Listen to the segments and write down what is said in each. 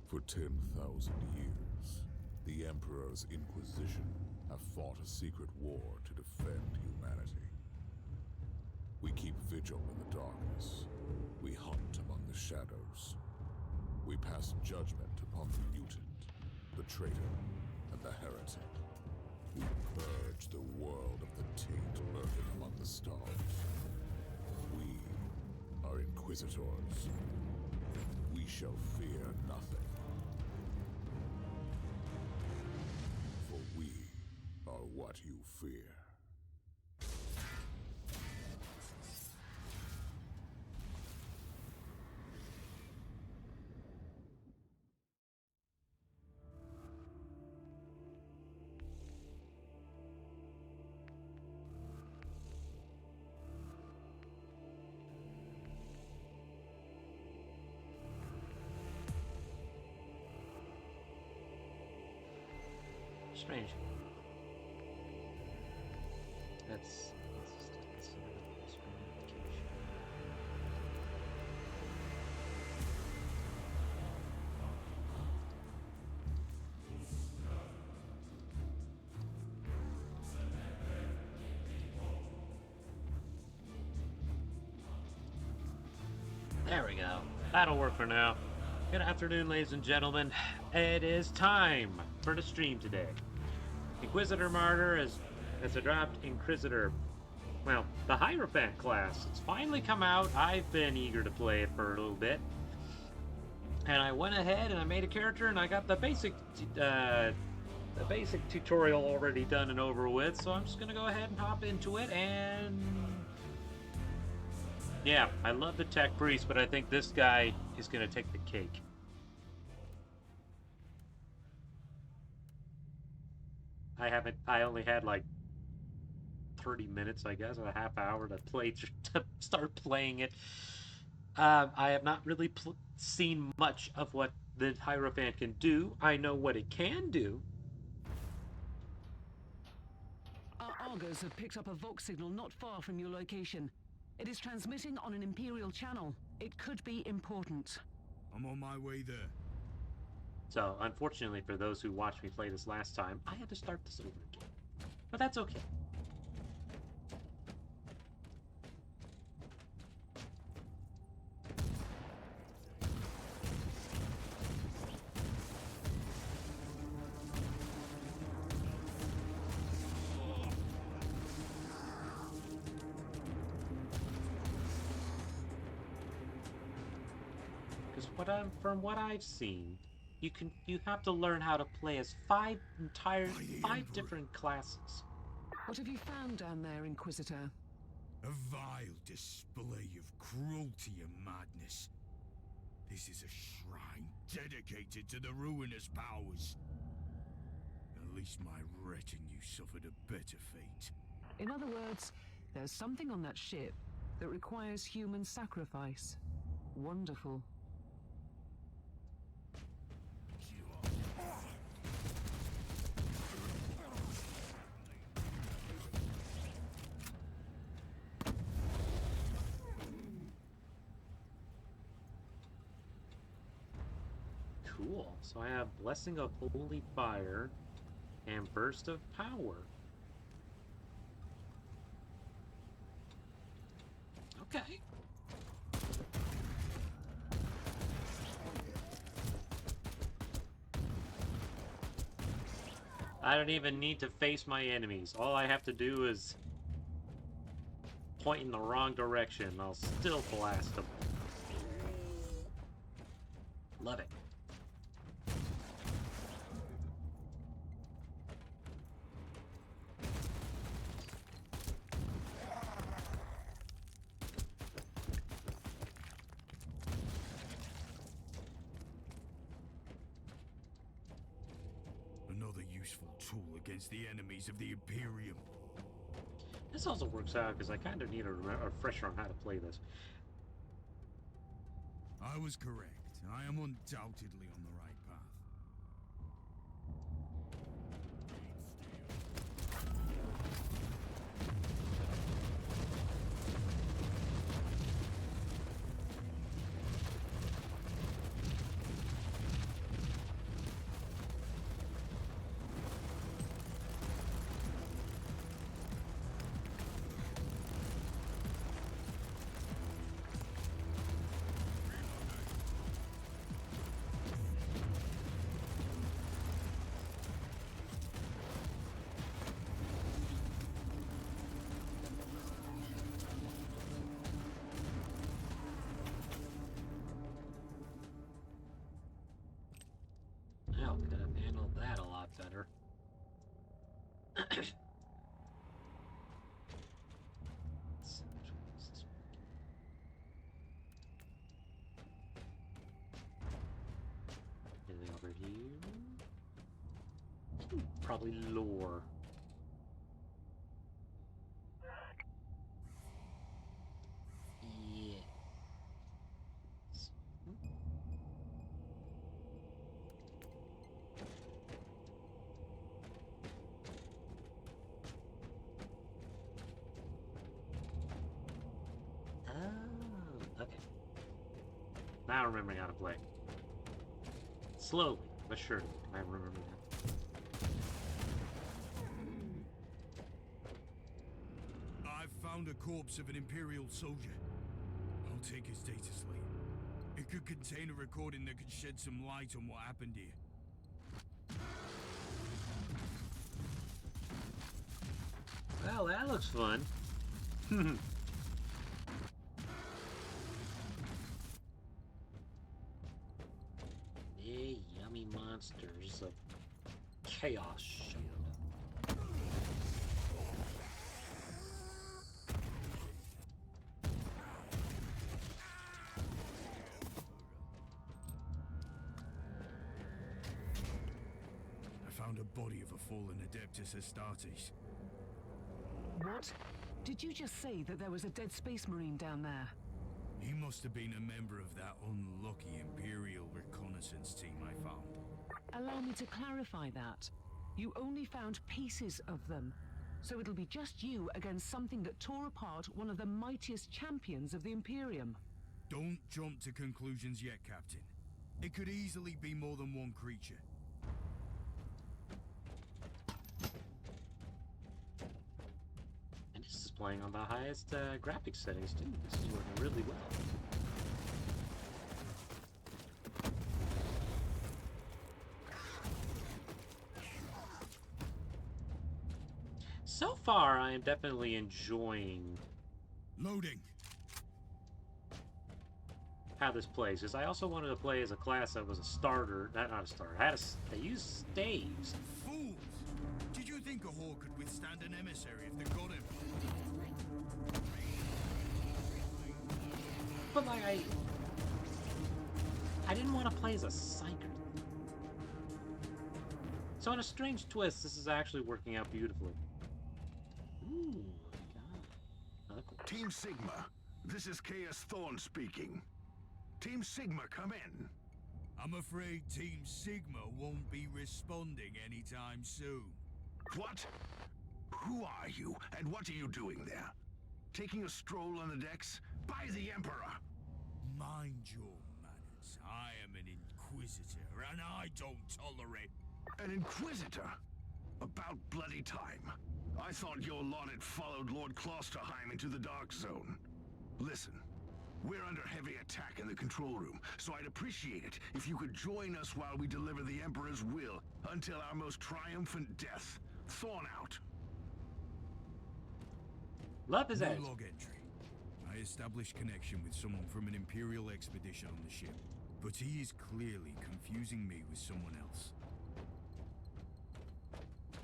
For 10,000 years, the Emperor's Inquisition have fought a secret war to defend humanity. We keep vigil in the darkness. We hunt among the shadows. We pass judgment upon the mutant, the traitor, and the heretic. We purge the world of the taint lurking among the stars. We are Inquisitors. We shall fear nothing. For we are what you fear. Strange. Let's just consider the screen application. There we go. That'll work for now. Good afternoon, ladies and gentlemen. It is time for the stream today. Inquisitor Martyr has dropped Inquisitor. Well, the Hierophant class. It's finally come out. I've been eager to play it for a little bit. And I went ahead and I made a character and I got the basic tutorial already done and over with. So I'm just going to go ahead and hop into it and... yeah, I love the Tech-Priest, but I think this guy is going to take the cake. I only had like 30 minutes, I guess, or a half hour to start playing it. I have not really seen much of what the Hierophant can do. I know what it can do. Our Argos have picked up a Vox signal not far from your location. It is transmitting on an Imperial channel. It could be important. I'm on my way there. So, unfortunately for those who watched me play this last time, I had to start this over again. But that's okay. Because from what I've seen, you have to learn how to play as five different classes. What have you found down there, Inquisitor? A vile display of cruelty and madness. This is a shrine dedicated to the ruinous powers. At least my retinue suffered a better fate. In other words, there's something on that ship that requires human sacrifice. Wonderful. Cool. So I have Blessing of Holy Fire and Burst of Power. Okay. I don't even need to face my enemies. All I have to do is point in the wrong direction. I'll still blast them. Love it. Another useful tool against the enemies of the Imperium. This also works out because I kind of need a refresher on how to play this. I was correct. I am undoubtedly on the right path. probably lore. Yeah. Oh, okay. Now I'm remembering how to play. Slowly, but surely, I remember that. I've found a corpse of an Imperial soldier. I'll take his data slate. It could contain a recording that could shed some light on what happened here. Well, that looks fun. Hey, yummy monsters of chaos shield. I found a body of a fallen Adeptus Astartes. What? Did you just say that there was a dead space marine down there? He must have been a member of that unlucky Imperial reconnaissance team I found. Allow me to clarify that. You only found pieces of them. So it'll be just you against something that tore apart one of the mightiest champions of the Imperium. Don't jump to conclusions yet, Captain. It could easily be more than one creature. And this is playing on the highest graphics settings too. This is working really well. So far, I am definitely enjoying Loading. how this plays, because I also wanted to play as a class that was a starter, not a starter. They use staves. Fools! Did you think a Horde could withstand an emissary if they got him? But like I didn't want to play as a psyker. So in a strange twist, this is actually working out beautifully. Ooh, my God. Another cool. Team Sigma, this is Chaos Thorn speaking. Team Sigma, come in. I'm afraid Team Sigma won't be responding anytime soon. What? Who are you, and what are you doing there? Taking a stroll on the decks? By the Emperor! Mind your manners. I am an Inquisitor, and I don't tolerate... An Inquisitor? About bloody time. I thought your lot had followed Lord Klosterheim into the Dark Zone. Listen, we're under heavy attack in the control room, so I'd appreciate it if you could join us while we deliver the Emperor's will until our most triumphant death. Thorn out. Love his No edge. log entry. I established connection with someone from an Imperial expedition on the ship, but he is clearly confusing me with someone else.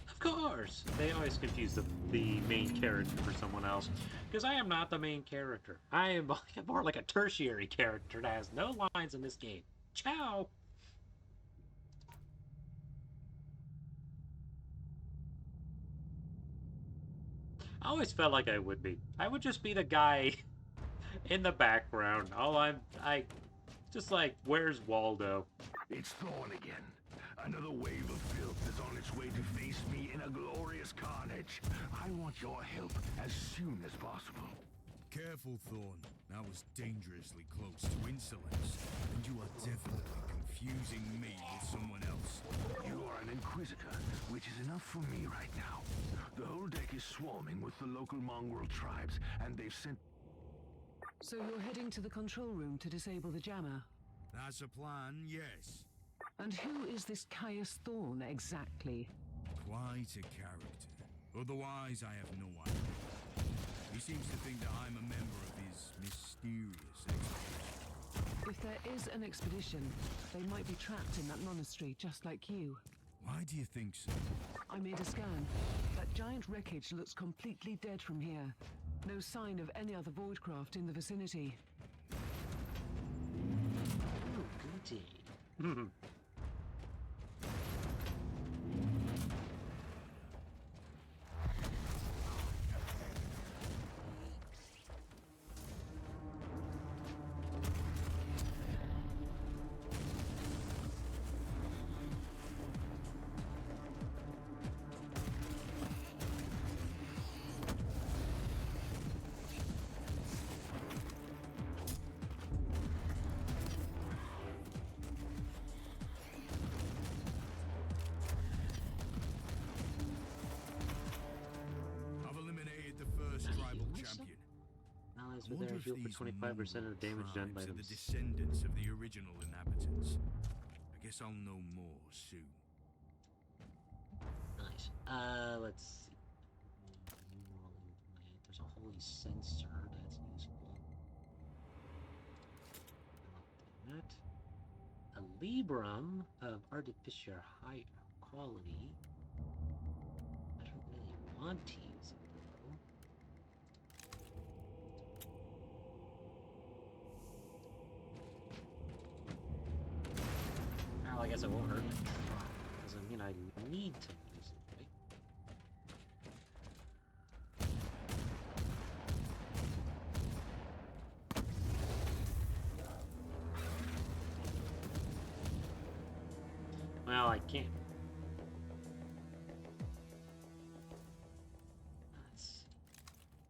Of course! They always confuse the main character for someone else. Because I am not the main character. I am more like a tertiary character that has no lines in this game. Ciao! I always felt like I would be. I would just be the guy in the background. I just like, where's Waldo? It's Thorn again. Another wave of filth is on its way to face me in a glorious carnage. I want your help as soon as possible. Careful, Thorn. That was dangerously close to insolence, and you are definitely confusing me with someone else. You are an Inquisitor, which is enough for me right now. The whole deck is swarming with the local mongrel tribes, and they've sent... So you're heading to the control room to disable the jammer? That's a plan, yes. And who is this Caius Thorn exactly? Quite a character. Otherwise, I have no idea. He seems to think that I'm a member of his mysterious expedition. If there is an expedition, they might be trapped in that monastery just like you. Why do you think so? I made a scan. That giant wreckage looks completely dead from here. No sign of any other voidcraft in the vicinity. Oh, goody. Allies I were wonder there, if heal for these 25% of the damage done by tribes are them. the descendants of the original inhabitants. I guess I'll know more soon. Nice. Let's see. There's a holy sensor. That's useful. That. A Librum of artificial high quality. I don't really want to use it though. Well, I guess it won't hurt to try. Doesn't mean I need to use it, right? Well, I can't. Let's see.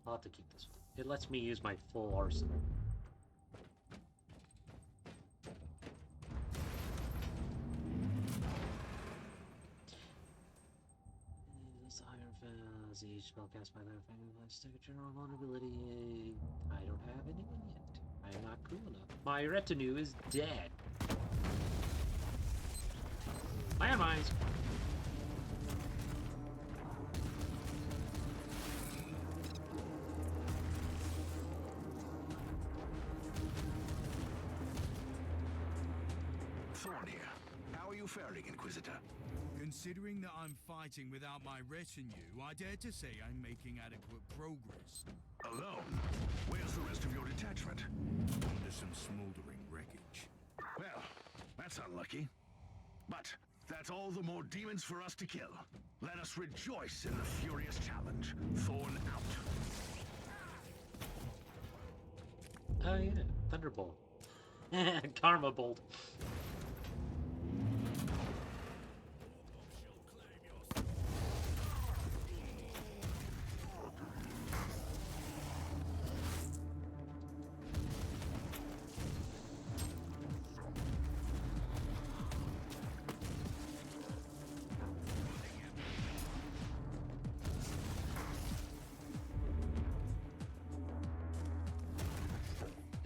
I'll have to keep this one. It lets me use my full arsenal. This Hierophant, each spell cast by the Hierophant stick a general vulnerability. I don't have anyone yet. I am not cool enough. My retinue is dead. Landmines! Thorn here. How are you faring, Inquisitor? Considering that I'm fighting without my retinue, I dare to say I'm making adequate progress. Alone? Where's the rest of your detachment? Under some smoldering wreckage. Well, that's unlucky. But that's all the more demons for us to kill. Let us rejoice in the furious challenge. Thorn out. Oh yeah, Thunderbolt. Karma Bolt.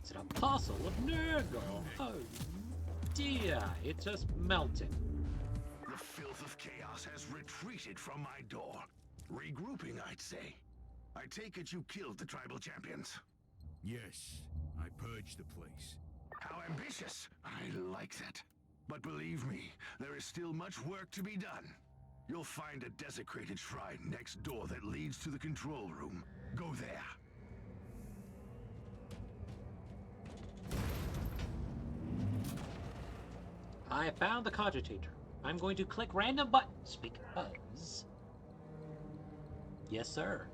It's an apostle of Nurgle. Oh dear, it just melted. The filth of chaos has retreated from my door. Regrouping, I'd say. I take it you killed the tribal champions. Yes, I purged the place. How ambitious! I like that. But believe me, there is still much work to be done. You'll find a desecrated shrine next door that leads to the control room. Go there. I found the cogitator. I'm going to click random buttons because... Yes, sir.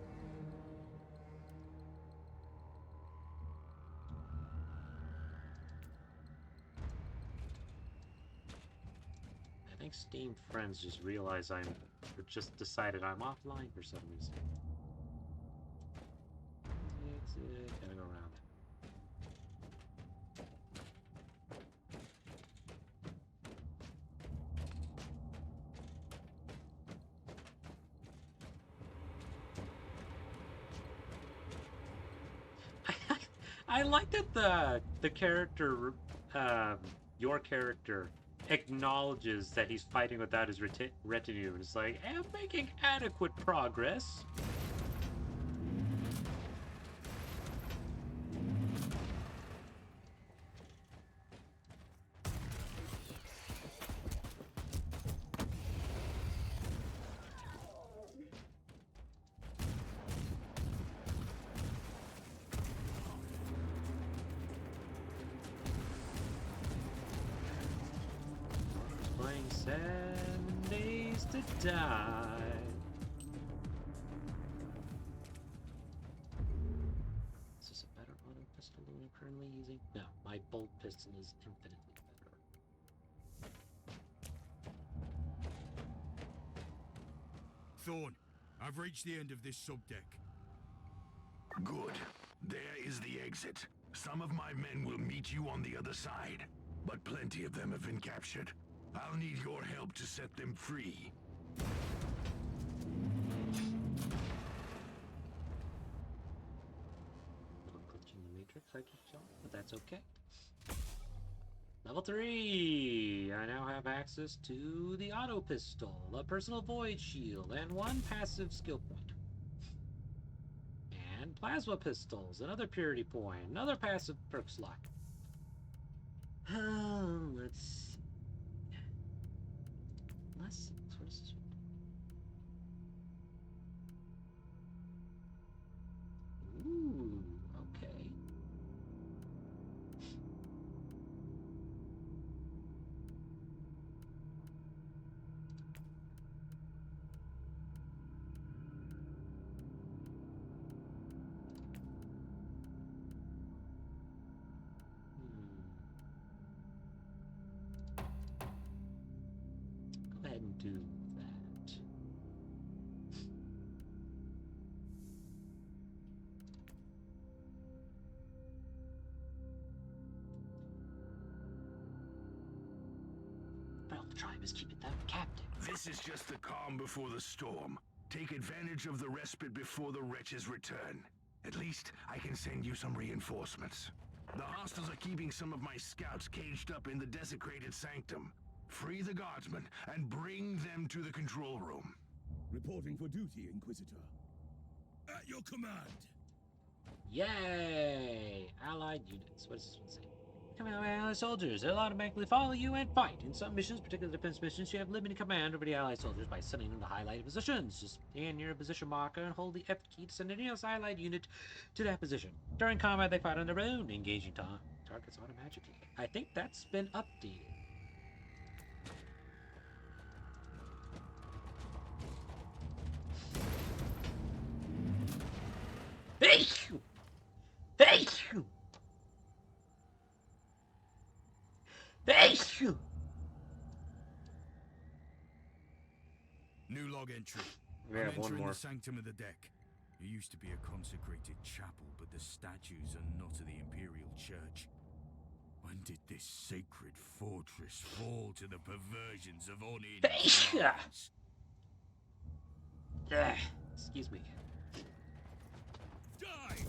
I think Steam Friends just realized or just decided I'm offline for some reason. Exit, gotta go around. I like that the character, your character, acknowledges that he's fighting without his retinue, and it's like, I'm making adequate progress. Playing 7 Days to Die. Is this a better auto pistol than I'm currently using? No, my bolt pistol is infinitely better. Thorn, I've reached the end of this subdeck. Good. There is the exit. Some of my men will meet you on the other side, but plenty of them have been captured. I'll need your help to set them free. Little glitching psychic shot, but that's okay. Level 3! I now have access to the auto pistol, a personal void shield, and 1 passive skill point. And plasma pistols, another purity point, another passive perk slot. Let's see. What is this one? Ooh, okay. Go ahead and do that. Well, the tribe is keeping them captive. This is just the calm before the storm. Take advantage of the respite before the wretches return. At least, I can send you some reinforcements. The hostiles are keeping some of my scouts caged up in the desecrated sanctum. Free the guardsmen and bring them to the control room. Reporting for duty, Inquisitor. At your command. Yay! Allied units. What does this one say? Come out, allied soldiers. They'll automatically follow you and fight. In some missions, particularly defense missions, you have limited command over the allied soldiers by sending them to highlighted positions. Just stand near a position marker and hold the F key to send a nearest allied unit to that position. During combat, they fight on their own, engaging targets automatically. I think that's been updated. Thank you! Thank you! Thank you! New log entry. We I'm have one entering more. the sanctum of the deck. It used to be a consecrated chapel, but the statues are not of the Imperial Church. When did this sacred fortress fall to the perversions of Onin? Excuse me. Die!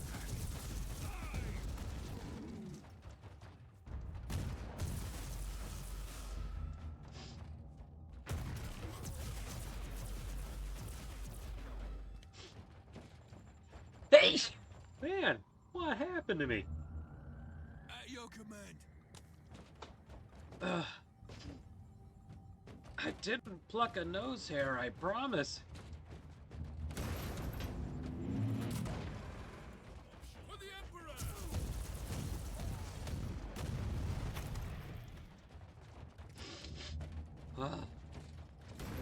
Hey! Man, what happened to me? At your command. I didn't pluck a nose hair, I promise. For the Emperor!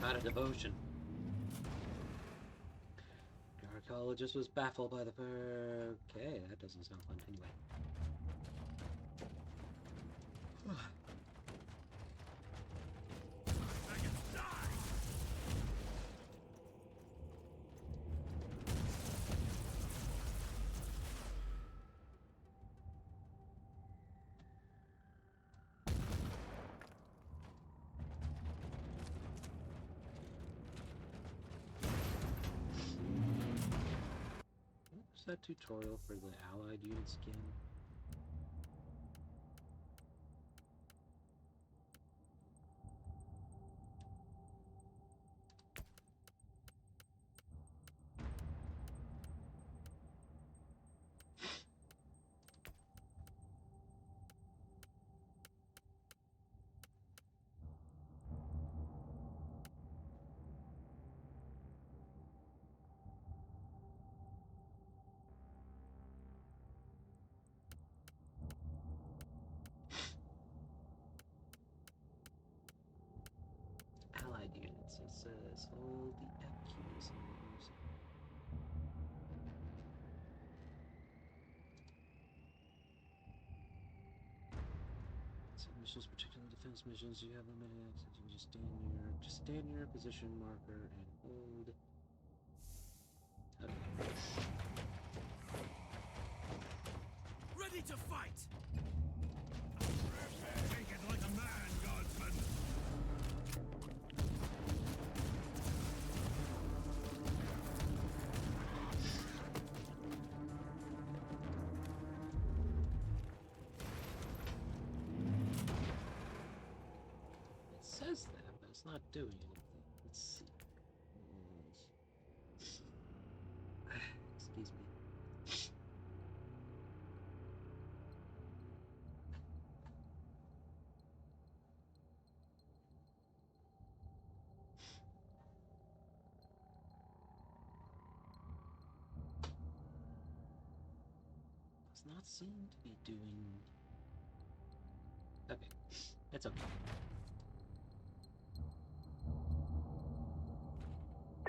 Out of devotion. The archaeologist was baffled by the Okay, that doesn't sound fun anyway. What's that tutorial for the allied unit skin? Allied units, it says hold the F keys and use some missions, particularly defense missions, you have limited access. You can just stand near a position marker and hold. Okay. Ready to fight! Take it like a man, guardsman! It's not doing anything. Let's see. Excuse me. Does not seem to be doing... Okay. It's okay.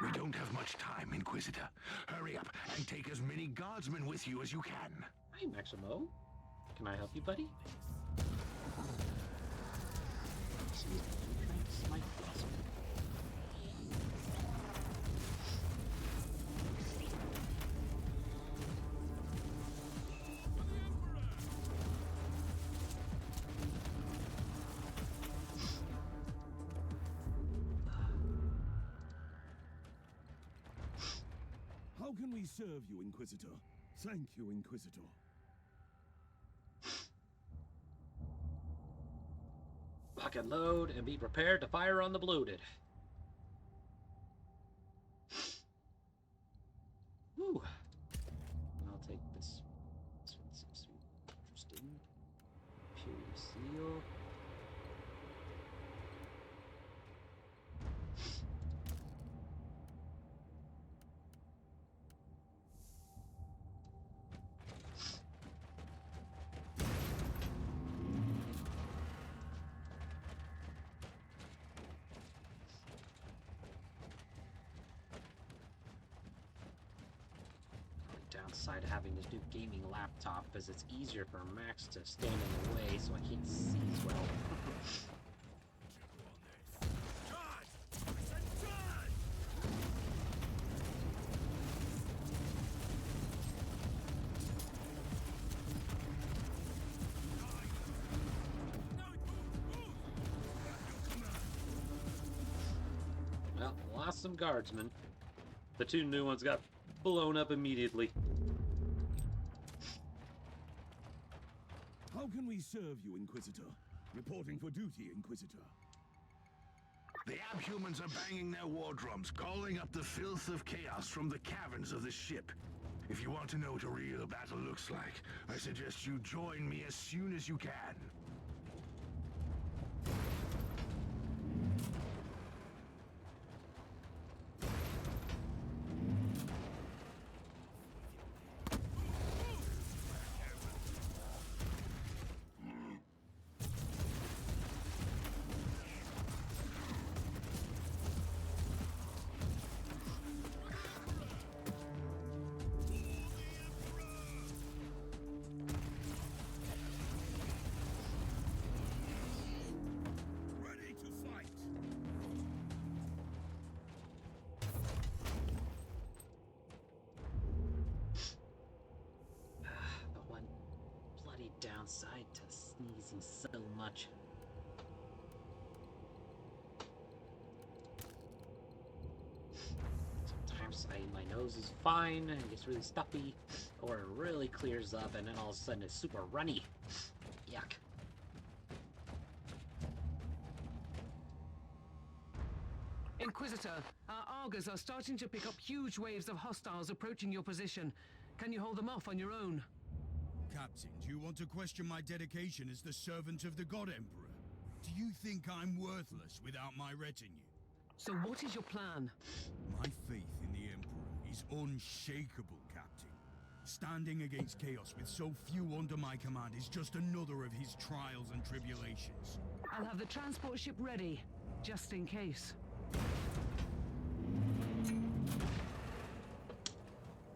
We don't have much time, Inquisitor. Hurry up and take as many guardsmen with you as you can. Hi, Maximo. Can I help you, buddy? Excuse me, I'm trying to smite this. How can we serve you, Inquisitor? Thank you, Inquisitor. Lock and load, and be prepared to fire on the bloated. Whew. I'll take this. This one seems to be interesting. Pure seal. Downside of having this new gaming laptop is it's easier for Max to stand in the way so I can't see as well. Well, lost some guardsmen. The two new ones got blown up immediately. How can we serve you, Inquisitor? Reporting for duty, Inquisitor. The abhumans are banging their war drums, calling up the filth of chaos from the caverns of the ship. If you want to know what a real battle looks like, I suggest you join me as soon as you can. Downside to sneezing so much. Sometimes my nose is fine and gets really stuffy, or it really clears up and then all of a sudden it's super runny. Yuck. Inquisitor, our augurs are starting to pick up huge waves of hostiles approaching your position. Can you hold them off on your own? Captain, do you want to question my dedication as the servant of the God Emperor? Do you think I'm worthless without my retinue? So what is your plan? My faith in the Emperor is unshakable, Captain. Standing against chaos with so few under my command is just another of his trials and tribulations. I'll have the transport ship ready, just in case.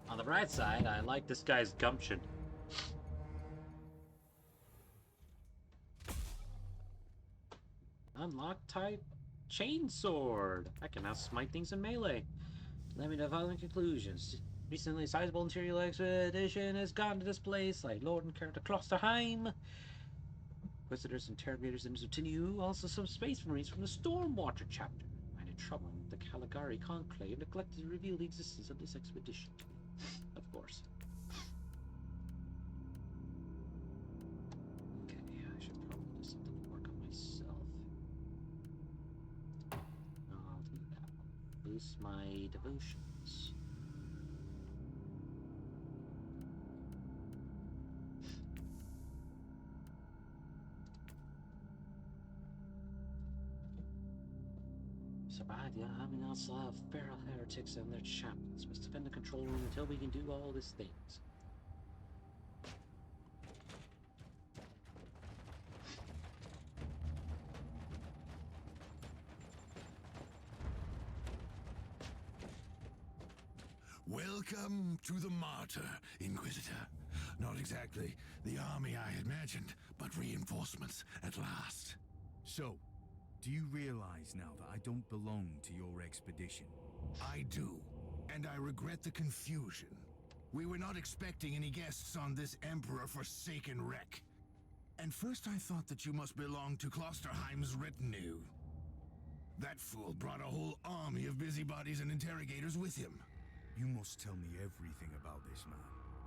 On the bright side, I like this guy's gumption. Unlock type chainsword. I can now smite things in melee. Let me know the following conclusions. Recently, sizable Imperial expedition has gone to this place, like Lord and Character Klosterheim. Inquisitors, interrogators, and retinue. Also some space marines from the Stormwater chapter. Find it troubling that the Caligari Conclave neglected to reveal the existence of this expedition. Of course. Okay, I should probably do something to work on myself. boost my devotions. Survive the army onslaught of feral heretics and their chaplains. Must defend the control room until we can do all these things. Welcome to the Martyr, Inquisitor. Not exactly the army I had imagined, but reinforcements at last. So, do you realize now that I don't belong to your expedition? I do, and I regret the confusion. We were not expecting any guests on this Emperor-forsaken wreck. And first I thought that you must belong to Klosterheim's retinue. That fool brought a whole army of busybodies and interrogators with him. You must tell me everything about this man,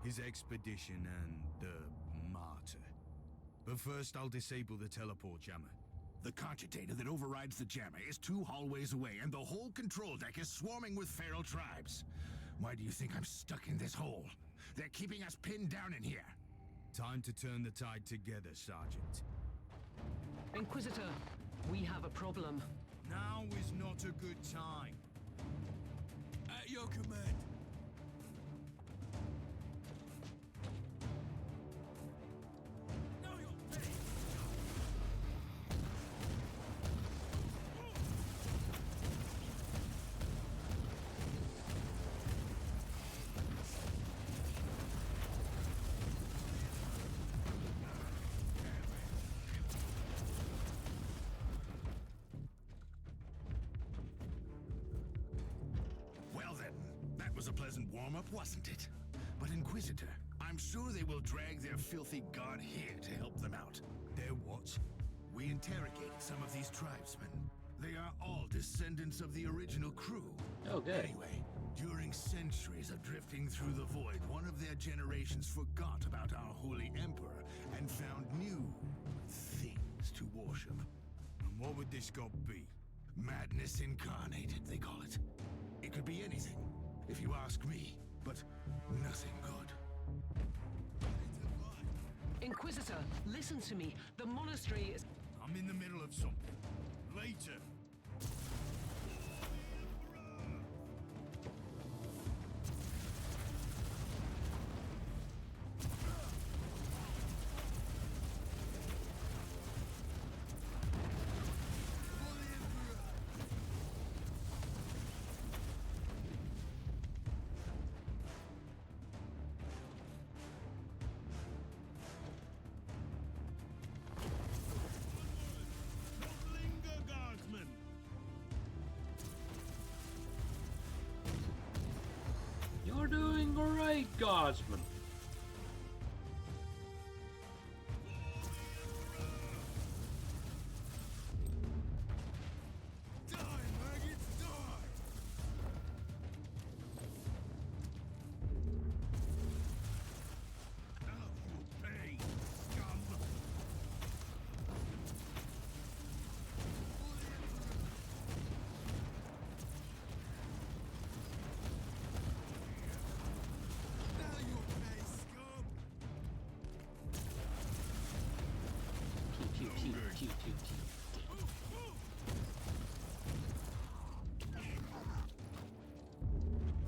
his expedition and the Martyr. But first I'll disable the teleport jammer. The cogitator that overrides the jammer is 2 hallways away, and the whole control deck is swarming with feral tribes. Why do you think I'm stuck in this hole? They're keeping us pinned down in here. Time to turn the tide together, Sergeant. Inquisitor, we have a problem. Now is not a good time. At your command. Was a pleasant warm-up, wasn't it? But Inquisitor, I'm sure they will drag their filthy god here to help them out. Their what? We interrogated some of these tribesmen. They are all descendants of the original crew. Oh, good. Anyway, during centuries of drifting through the void, one of their generations forgot about our holy emperor and found new things to worship. And what would this god be? Madness incarnated, they call it. It could be anything, if you ask me, but nothing good. Inquisitor, listen to me. The monastery is... I'm in the middle of something. Later. You're doing great, Guardsman.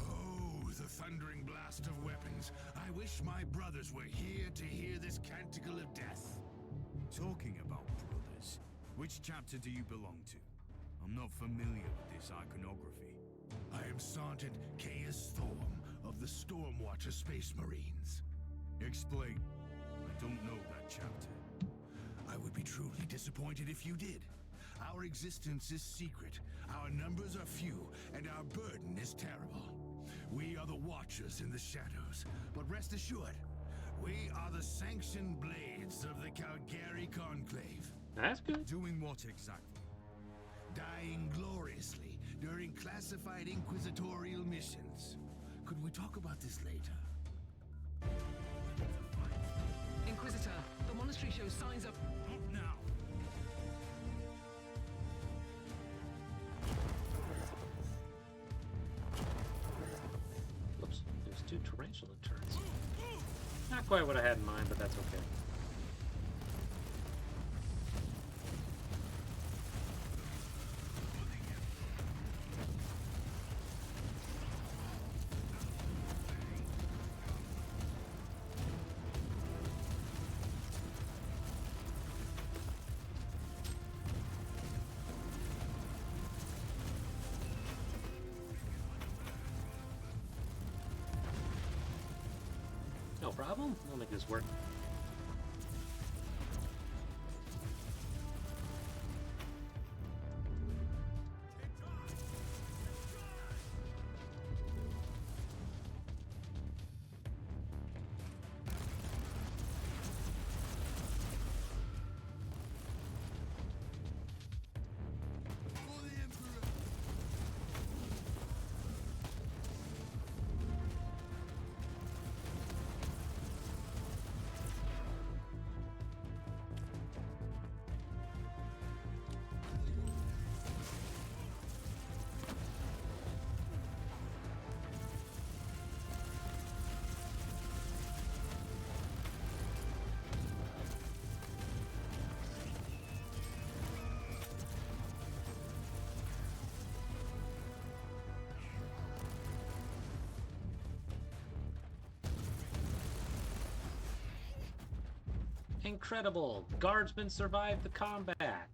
Oh, the thundering blast of weapons. I wish my brothers were here to hear this canticle of death. Talking about brothers, which chapter do you belong to? I'm not familiar with this iconography. I am Sergeant Caius Thorm of the Stormwatcher Space Marines. Explain. I don't know that chapter. I would be truly disappointed if you did. Our existence is secret, our numbers are few, and our burden is terrible. We are the Watchers in the shadows, but rest assured, we are the sanctioned blades of the Calgary Conclave. That's good. Doing what exactly? Dying gloriously during classified inquisitorial missions. Could we talk about this later? Inquisitor, the monastery shows signs of... Not now. special deterrence. Not quite what I had in mind, but that's okay. No problem. We'll make this work. Incredible! The guardsmen survived the combat!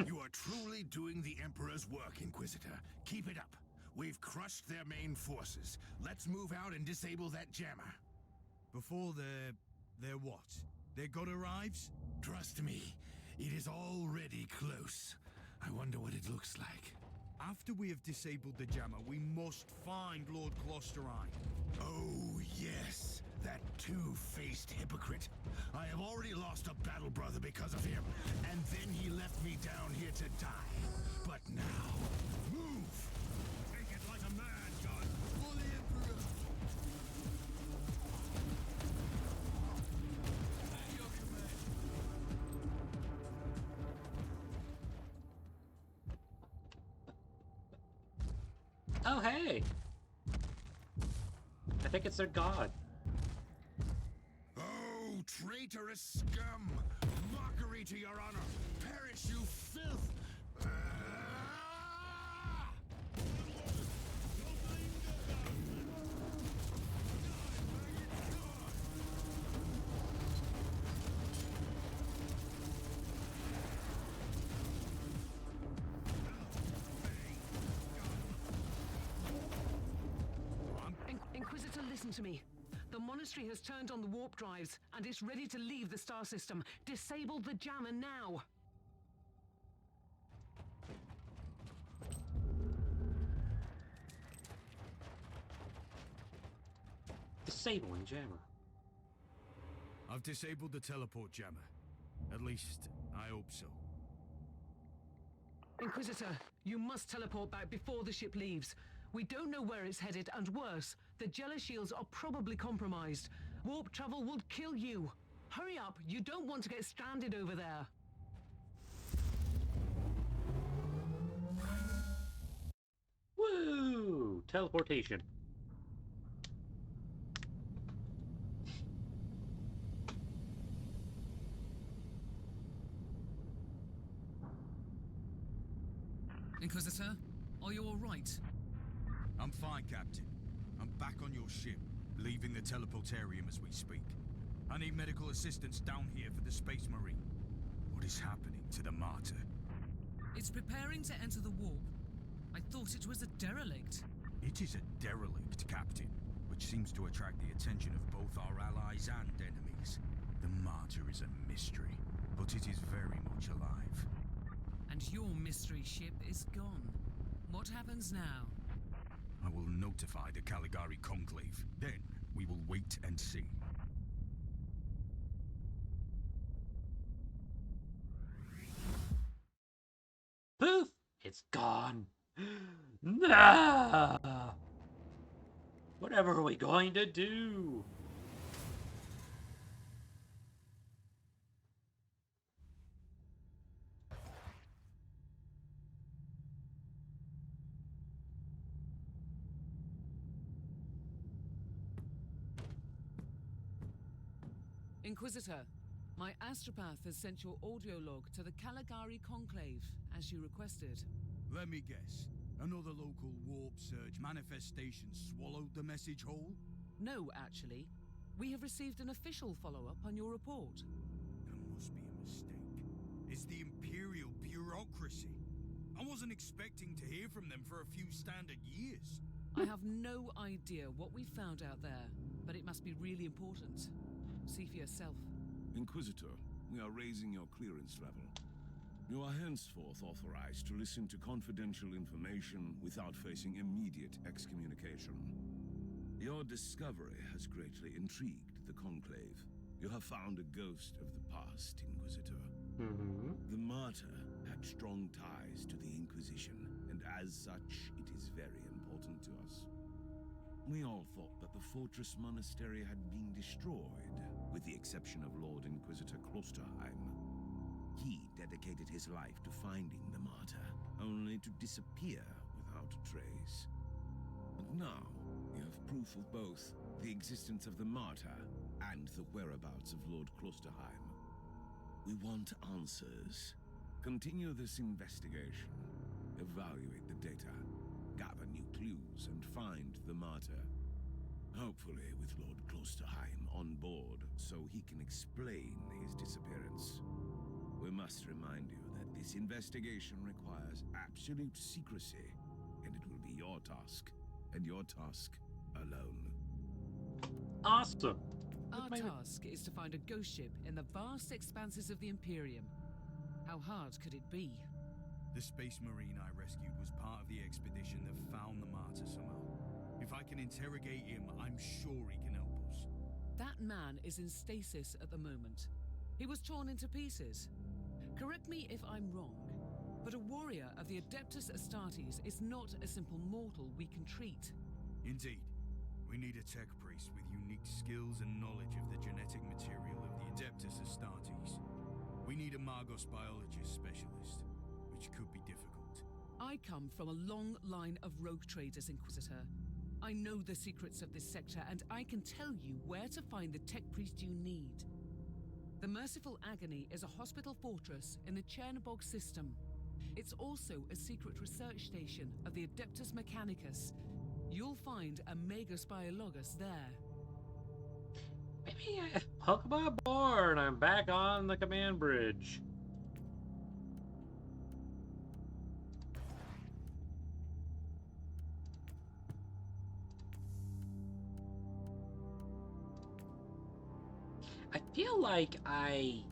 You are truly doing the Emperor's work, Inquisitor. Keep it up. We've crushed their main forces. Let's move out and disable that jammer. Before their what? Their god arrives? Trust me, it is already close. I wonder what it looks like. After we have disabled the jammer, we must find Lord Klosterine. Oh, yes. That two-faced hypocrite. I have already lost a battle brother because of him, and then he left me down here to die. But now, move! Take it like a man, God! For the Emperor! At your command. Oh, hey! I think it's their god. Oh, traitorous scum! Mockery to your honor! Perish, you filth! Inquisitor, listen to me. The monastery has turned on the warp drives, and it's ready to leave the star system. Disable the jammer now! Disabling jammer. I've disabled the teleport jammer. At least, I hope so. Inquisitor, you must teleport back before the ship leaves. We don't know where it's headed, and worse, the Jella shields are probably compromised. Warp travel will kill you. Hurry up, you don't want to get stranded over there. Woo! Teleportation. Inquisitor, are you all right? I'm fine, Captain. I'm back on your ship, leaving the teleportarium as we speak. I need medical assistance down here for the Space Marine. What is happening to the Martyr? It's preparing to enter the warp. I thought it was a derelict. It is a derelict, Captain, which seems to attract the attention of both our allies and enemies. The Martyr is a mystery, but it is very much alive. And your mystery ship is gone. What happens now? I will notify the Caligari Conclave. Then, we will wait and see. Poof! It's gone. Nah! Whatever are we going to do? Inquisitor, my astropath has sent your audio log to the Caligari Conclave, as you requested. Let me guess. Another local warp surge manifestation swallowed the message whole? No, actually. We have received an official follow-up on your report. That must be a mistake. It's the Imperial bureaucracy. I wasn't expecting to hear from them for a few standard years. I have no idea what we found out there, but it must be really important. See for yourself. Inquisitor, we are raising your clearance level. You are henceforth authorized to listen to confidential information without facing immediate excommunication. Your discovery has greatly intrigued the Conclave. You have found a ghost of the past, Inquisitor. The martyr had strong ties to the Inquisition, and as such, it is very important to us. We all thought that the fortress monastery had been destroyed, with the exception of Lord Inquisitor Klosterheim. He dedicated his life to finding the martyr, only to disappear without a trace. But now, we have proof of both the existence of the martyr and the whereabouts of Lord Klosterheim. We want answers. Continue this investigation. Evaluate the data. Gather new clues and find the martyr. Hopefully with Lord Klosterheim on board so he can explain his disappearance. We must remind you that this investigation requires absolute secrecy, and it will be your task, and your task alone. Awesome. Our task is to find a ghost ship in the vast expanses of the Imperium. How hard could it be? The Space Marine I rescued was part of the expedition that found the martyr somehow. If I can interrogate him, I'm sure he can help us. That man is in stasis at the moment. He was torn into pieces. Correct me if I'm wrong, but a warrior of the Adeptus Astartes is not a simple mortal we can treat. Indeed. We need a Tech-Priest with unique skills and knowledge of the genetic material of the Adeptus Astartes. We need a Magos biologist specialist, which could be difficult. I come from a long line of rogue traders, Inquisitor. I know the secrets of this sector, and I can tell you where to find the Tech-Priest you need. The Merciful Agony is a hospital fortress in the Chernobog system. It's also a secret research station of the Adeptus Mechanicus. You'll find a Magos Biologus there. Maybe welcome aboard. I'm back on the command bridge. I feel like I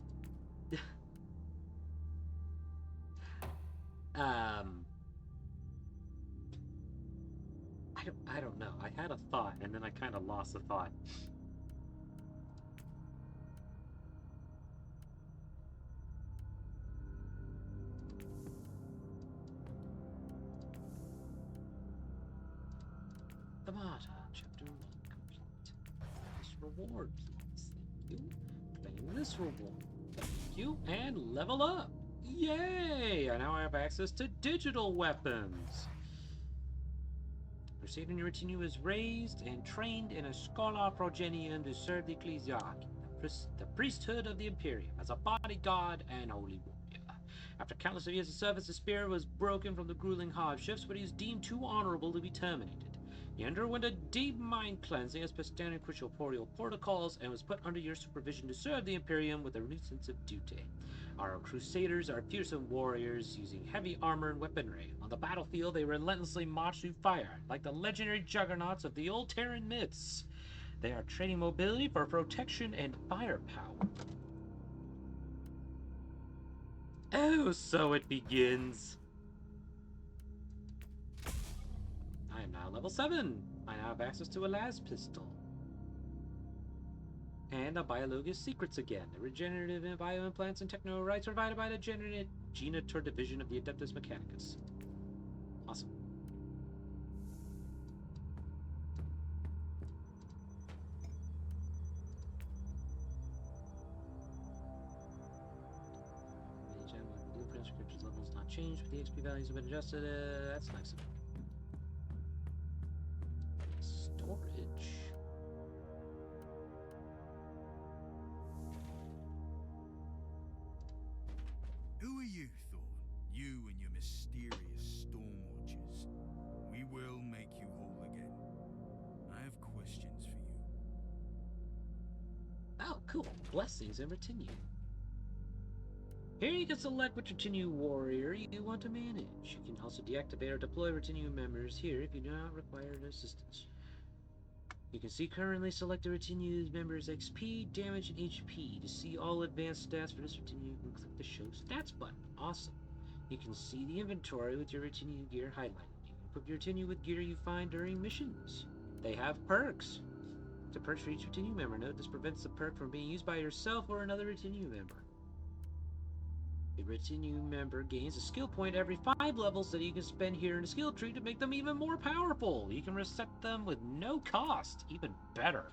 I don't know. I had a thought and then I kind of lost the thought. The Martyr, Chapter 1 complete. This reward, please. Thank you. Claim this reward. Thank you. And level up. Yay! I now have access to digital weapons. Receiving your retinue is raised and trained in a Schola Progenium to serve the Ecclesiarchy, the priesthood of the Imperium, as a bodyguard and holy warrior. After countless years of service, his spirit was broken from the grueling hardships, but he was deemed too honorable to be terminated. He underwent a deep mind cleansing as per standard corporeal protocols and was put under your supervision to serve the Imperium with a renewed sense of duty. Our Crusaders are fearsome warriors using heavy armor and weaponry. On the battlefield, they relentlessly march through fire, like the legendary juggernauts of the old Terran myths. They are trading mobility for protection and firepower. Oh, so it begins. I am now level 7. I now have access to a las pistol. And a Biologus secrets again. The regenerative bioimplants and techno rights provided by the Genitor division of the Adeptus Mechanicus. Awesome. Blueprint scriptures levels not changed, but the XP values have been adjusted. That's nice. Storage. Who are you, Thorn? You and your mysterious Stormwatchers. We will make you whole again. I have questions for you. Oh, cool. Blessings and retinue. Here you can select which retinue warrior you want to manage. You can also deactivate or deploy retinue members here if you do not require assistance. You can see currently selected retinue members' XP, damage, and HP. To see all advanced stats for this retinue, you can click the Show Stats button. Awesome. You can see the inventory with your retinue gear highlighted. You can equip your retinue with gear you find during missions. They have perks. To perks for each retinue member. Note this prevents the perk from being used by yourself or another retinue member. A retinue member gains a skill point every 5 levels that you can spend here in the skill tree to make them even more powerful. You can reset them with no cost. Even better.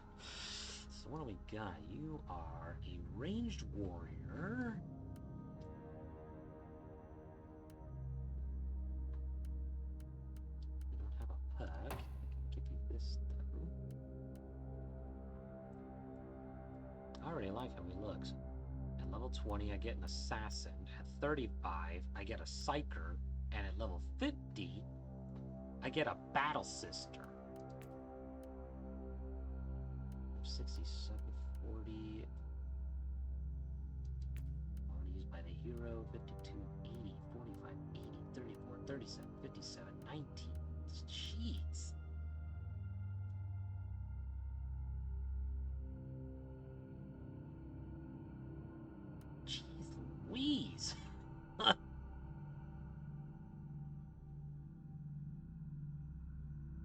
So what do we got? You are a ranged warrior. You don't have a perk. I can give you this though. I already like how he looks. At level 20, I get an assassin. At 35, I get a psyker. And at level 50, I get a battle sister. 67, 40. Already used by the hero. 52, 80, 45, 80, 34, 37, 57, 19. Jeez. Louise.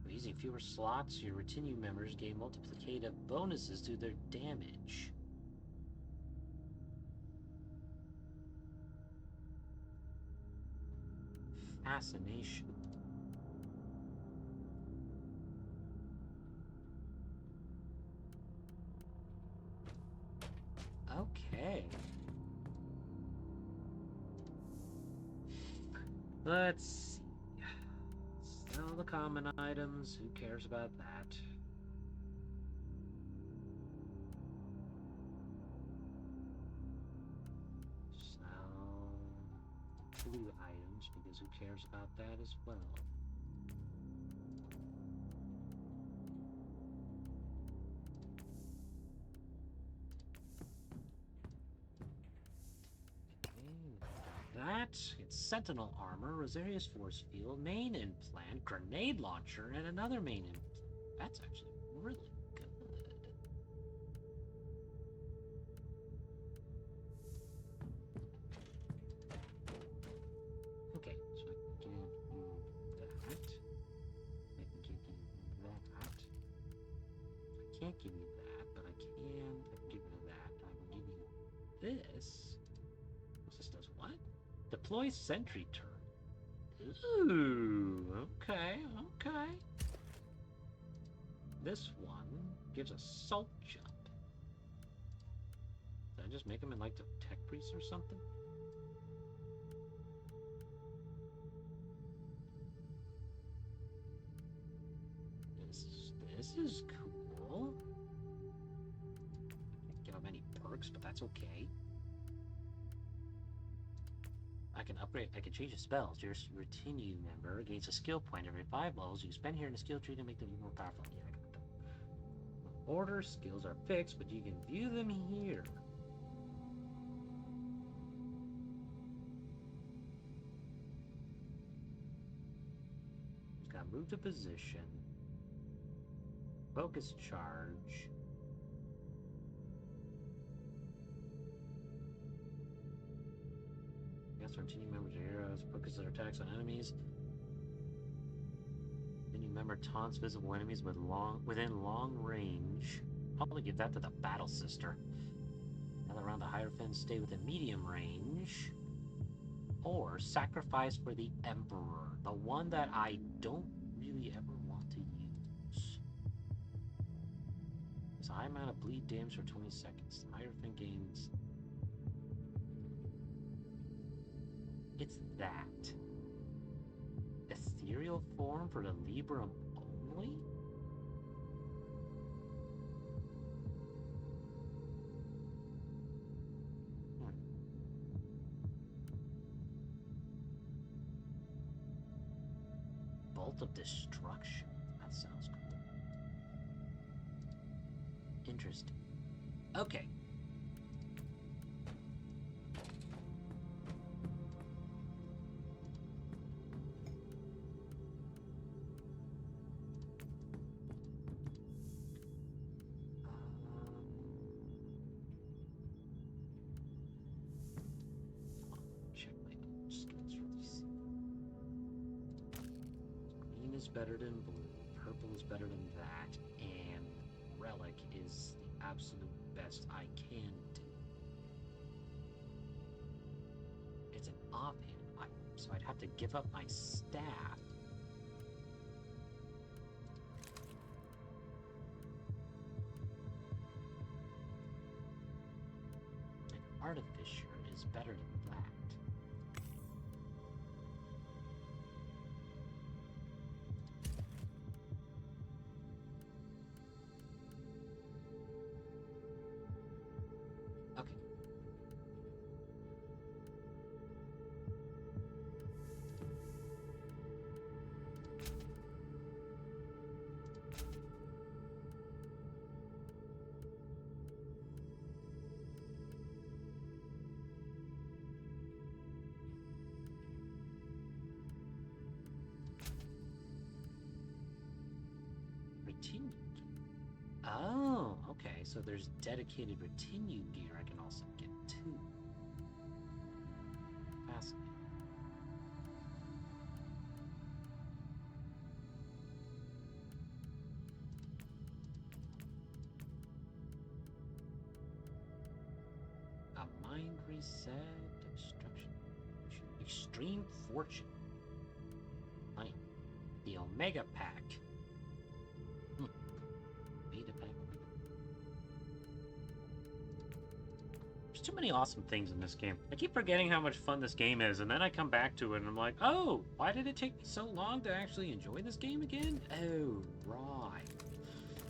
Using fewer slots, your retinue members gain multiplicative bonuses to their damage. Fascination. Okay. Let's see. Sell the common items. Who cares about that? Sell blue items because who cares about that as well? That, it's Sentinel Armor, Rosarius Force Field, main implant, grenade launcher, and another main implant. That's actually really good. Okay, so I can give you that. I can give you that. I can't give you that, but I can give you that. I can give you this. This does what? Deploy sentry turret. Ooh, okay. This one gives assault jump. Did I just make him in like the Tech-Priest or something? This is cool. Can't give him any perks, but that's okay. I can upgrade, I can change the spells. Your retinue member gains a skill point every 5 levels. You spend here in the skill tree to make them more powerful. Yeah, I got them. Order skills are fixed, but you can view them here. Got move to position. Focus charge. Retinue members are heroes. Focus their attacks on enemies. Retinue member taunts visible enemies within long range. Probably give that to the battle sister. Another round, the Hierophants stay within medium range. Or sacrifice for the Emperor, the one that I don't really ever want to use. There's a high amount of bleed damage for 20 seconds. The Hierophant gains. It's that. Ethereal form for the Libram only? Bolt of Destruction. That sounds cool. Interesting. Okay. Check my skills really see. Green is better than blue. Purple is better than that. And relic is the absolute best I can do. It's an offhand item, so I'd have to give up my staff. An artificer is better than that. Okay. Retinue. Oh, okay. So there's dedicated retinue gear I can also get too. Fascinating. A mind reset, destruction, extreme fortune. Honey, the Omega Pack. Beta Pack. There's too many awesome things in this game. I keep forgetting how much fun this game is, and then I come back to it and I'm like, oh, why did it take me so long to actually enjoy this game again? Oh, right.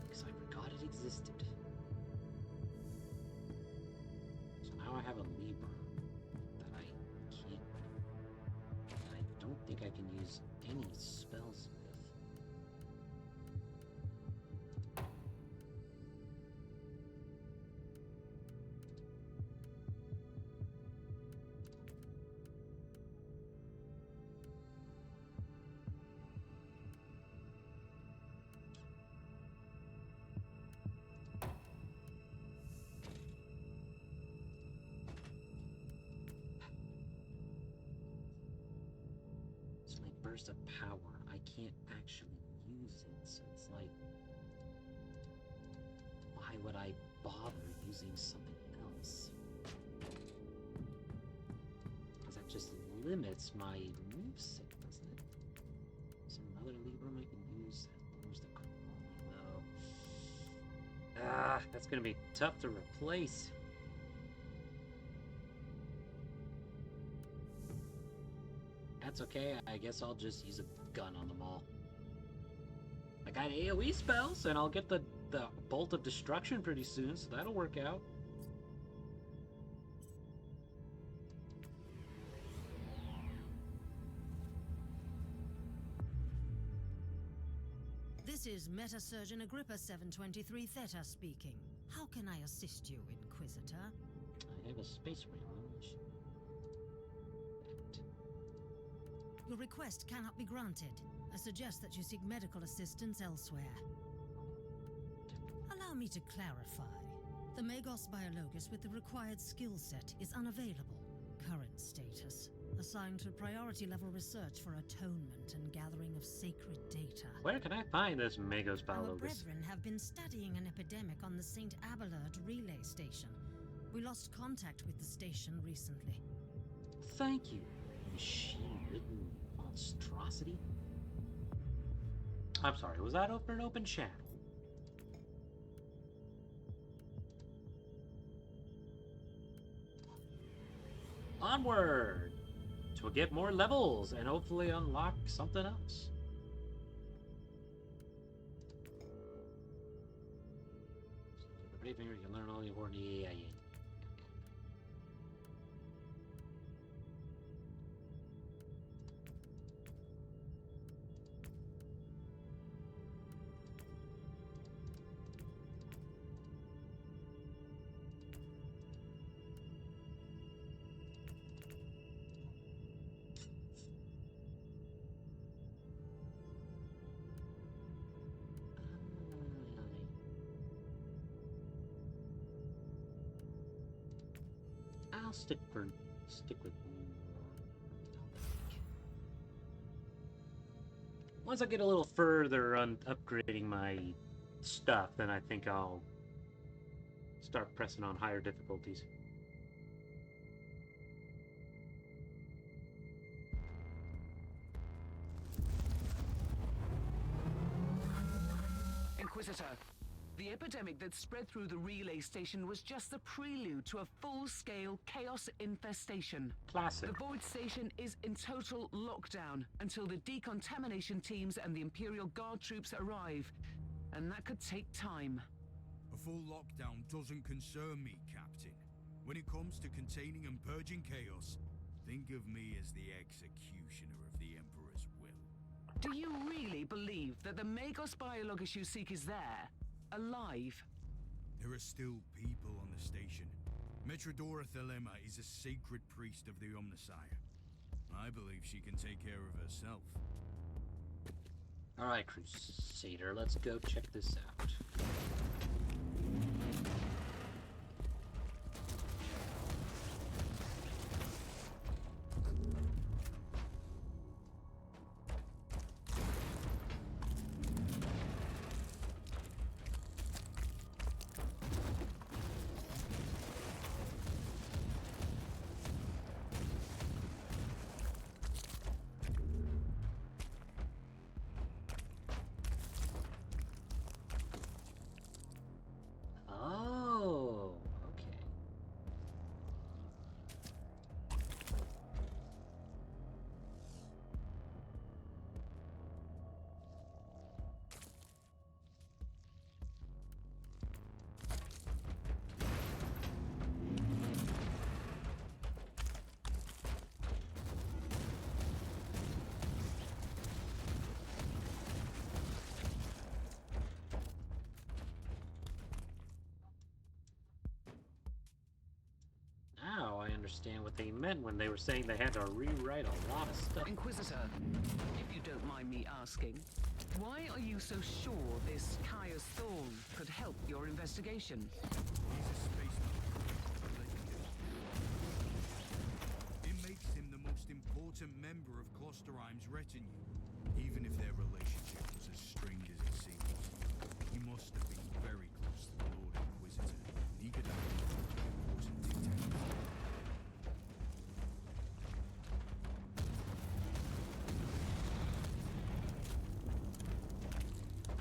Because I forgot it existed. So now I have a Libra that I can't. That I don't think I can use any spells with. So my burst of power, I can't actually use it, so it's like, why would I bother using something else? Because that just limits my moveset, doesn't it? Is there another Libram I can use? Where's the crawling, though? Ah, that's gonna be tough to replace. That's okay, I guess I'll just use a gun on them all. I got AoE spells, and I'll get the Bolt of Destruction pretty soon, so that'll work out. This is Meta-Surgeon Agrippa 723 Theta speaking. How can I assist you, Inquisitor? I have a space ring on. Your request cannot be granted. I suggest that you seek medical assistance elsewhere. Allow me to clarify. The Magos Biologus with the required skill set is unavailable. Current status: assigned to priority level research for atonement and gathering of sacred data. Where can I find this Magos Our Biologus? brethren have been studying an epidemic on the St. Abelard relay station. We lost contact with the station recently. Thank you, machine-ridden monstrosity. I'm sorry, was that over an open channel? Onward! To get more levels and hopefully unlock something else. So the Brave Finger, you can learn all the important. Yeah. I'll stick with. Once I get a little further on upgrading my stuff, then I think I'll start pressing on higher difficulties. Inquisitor, the epidemic that spread through the relay station was just the prelude to a full-scale chaos infestation. Classic. The Void Station is in total lockdown until the decontamination teams and the Imperial Guard troops arrive, and that could take time. A full lockdown doesn't concern me, Captain. When it comes to containing and purging chaos, think of me as the executioner of the Emperor's will. Do you really believe that the Magos Biologus you seek is there, alive? There are still people on the station. Metrodora Thelema is a sacred priest of the Omnissiah. I believe she can take care of herself. Alright, Crusader, let's go check this out. Oh, okay. Now I understand what they meant when they were saying they had to rewrite a lot of stuff. Inquisitor, if you don't mind me asking, why are you so sure this Caius Thorn could help your investigation? He's a spaceman. It makes him the most important member of Klosterheim's retinue. Even if their relationship was as strained as it seems, he must have been very close to the Lord Inquisitor. He could have been important detective.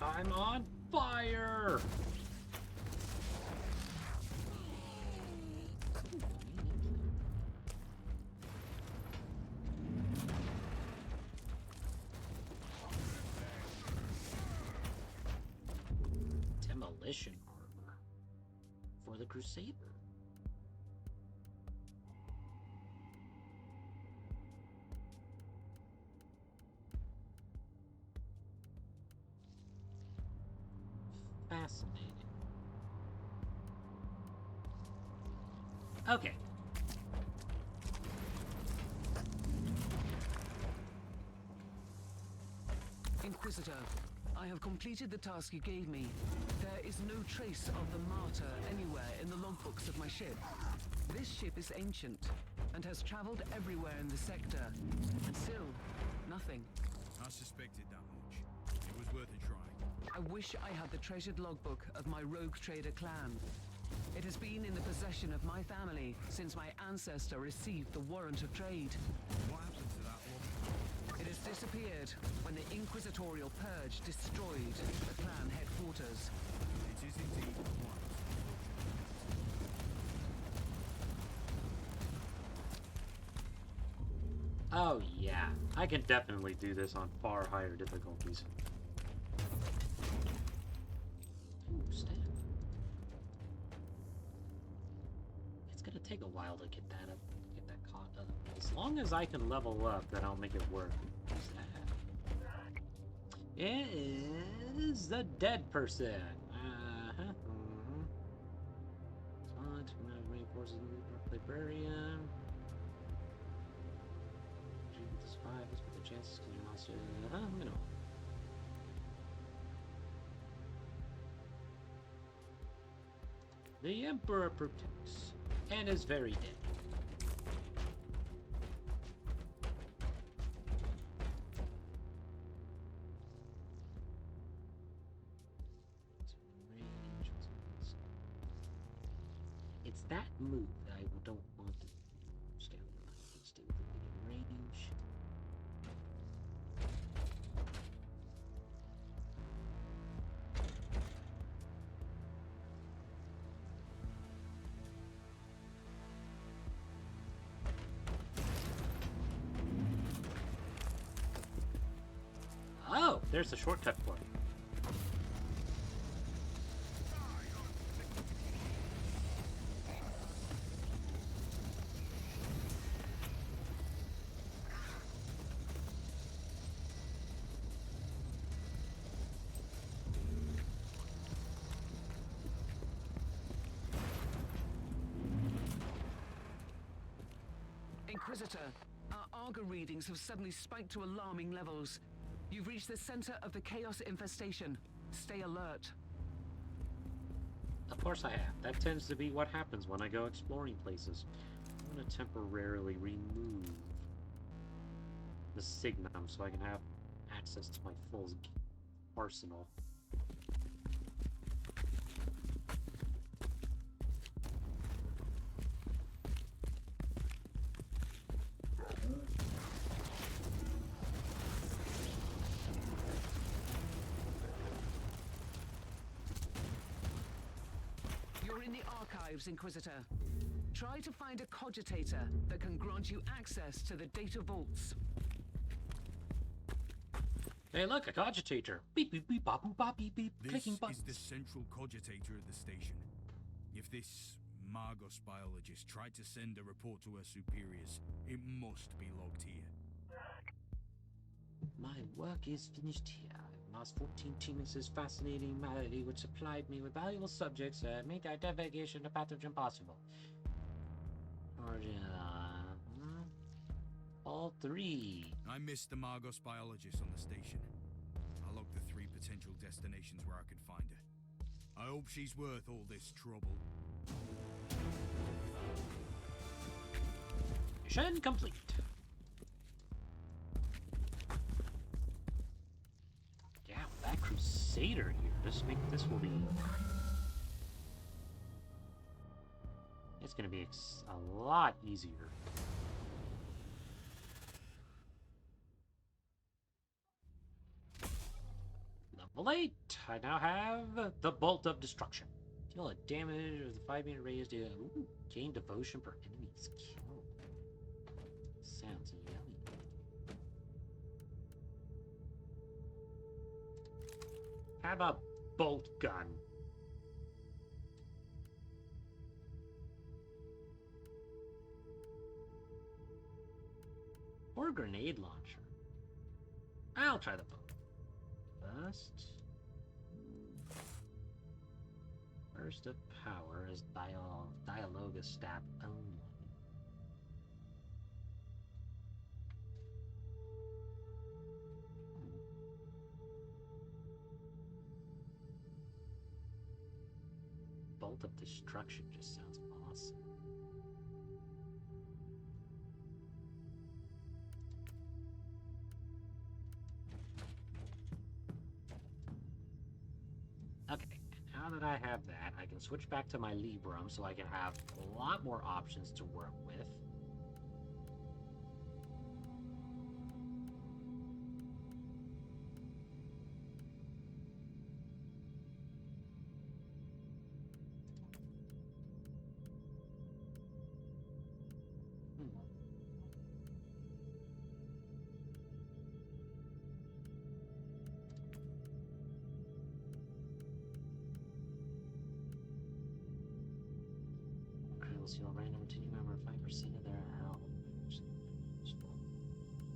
I'm on fire! Demolition armor for the Crusader. Fascinating. Okay. Inquisitor, I have completed the task you gave me. There is no trace of the martyr anywhere in the logbooks of my ship. This ship is ancient and has traveled everywhere in the sector, and still, nothing. I suspected that much. It was worth a try. I wish I had the treasured logbook of my rogue trader clan. It has been in the possession of my family since my ancestor received the warrant of trade. What happened to that one? It has disappeared when the Inquisitorial Purge destroyed the clan headquarters. It is indeed quite. Oh yeah, I can definitely do this on far higher difficulties. Ooh, staff. It's gonna take a while to get that up, get that caught up. As long as I can level up, then I'll make it work. Who's that? It is the dead person. Main forces in the librarian. Let's put the chances because you're monster. You know. The Emperor protects and is very dead. It's that move that I don't want to stay on. Stay within range. Oh, there's the shortcut for it. Inquisitor, our Arga readings have suddenly spiked to alarming levels. You've reached the center of the chaos infestation. Stay alert. Of course I have. That tends to be what happens when I go exploring places. I'm going to temporarily remove the Signum so I can have access to my full arsenal. You're in the archives, Inquisitor. Try to find a cogitator that can grant you access to the data vaults. Hey, look, a cogitator. Beep, beep, beep, bop, boop, bop, beep, beep. This Clicking is buttons. the central cogitator of the station. If this Margos biologist tried to send a report to her superiors, it must be logged here. My work is finished here. Last 14 teammates is fascinating malady which supplied me with valuable subjects that made identification of pathogen possible. All three. I missed the Margos biologist on the station. I logged the 3 potential destinations where I could find her. I hope she's worth all this trouble. Mission complete. Yeah, that Crusader here. This will be. It's gonna be a lot easier. Level 8. I now have the Bolt of Destruction. Deal a damage of the 5-minute radius. Ooh, gain devotion per enemy's kill. Sounds yummy. How about bolt gun? Or grenade launcher? I'll try the both. Burst of power is Dialogus stab only. Bolt of Destruction just sounds awesome. Okay, now that I have that, I can switch back to my Librum so I can have a lot more options to work with. You'll random team member 5% of their health.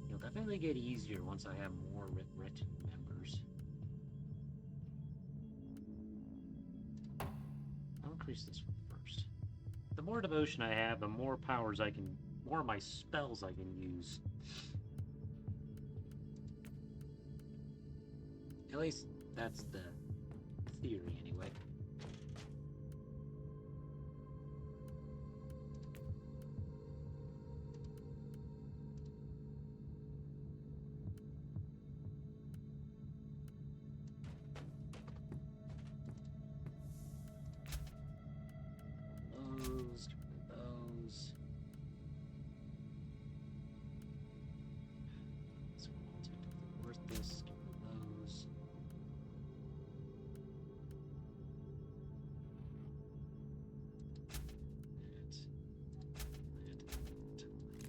You'll definitely get easier once I have more retinue members. I'll increase this one first. The more devotion I have, the more powers I can, more of my spells I can use. At least that's the theory, anyway. those. Get rid of those. So alternatively worth this. Get rid of those.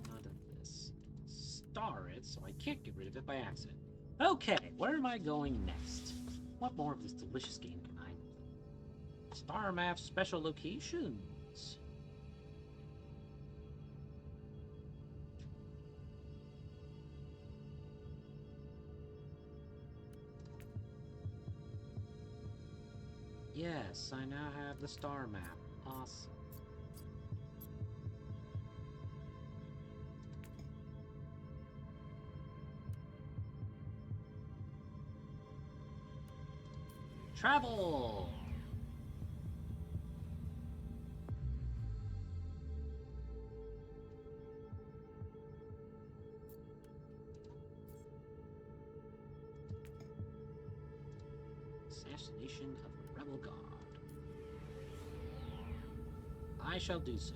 None of this. Star it, so I can't get rid of it by accident. Okay, where am I going next? What more of this delicious game can I? Star map special locations. Yes, I now have the star map. Awesome. Travel! Assassination of a rebel god. I shall do so.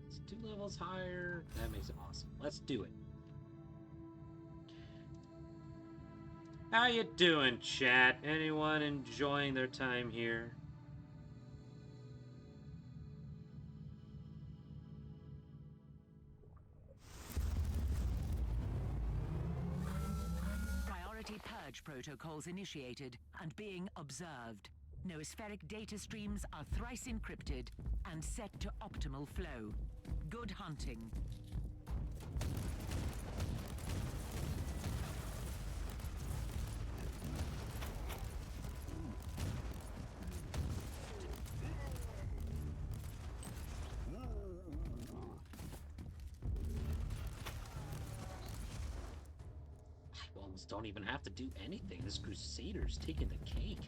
It's 2 levels higher. That makes it awesome. Let's do it. How you doing, chat? Anyone enjoying their time here? Priority purge protocols initiated and being observed. Noospheric data streams are thrice encrypted and set to optimal flow. Good hunting. I almost don't even have to do anything. This Crusader's taking the cake.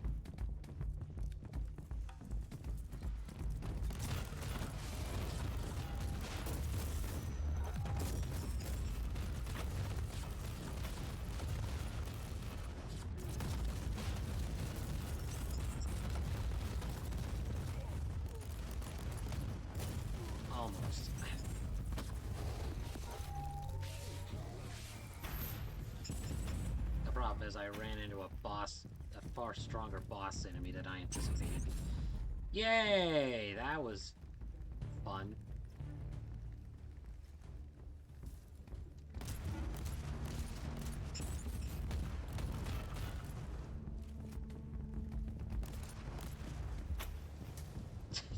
Almost. The problem is I ran into a far stronger boss enemy than I anticipated. Yay! That was fun.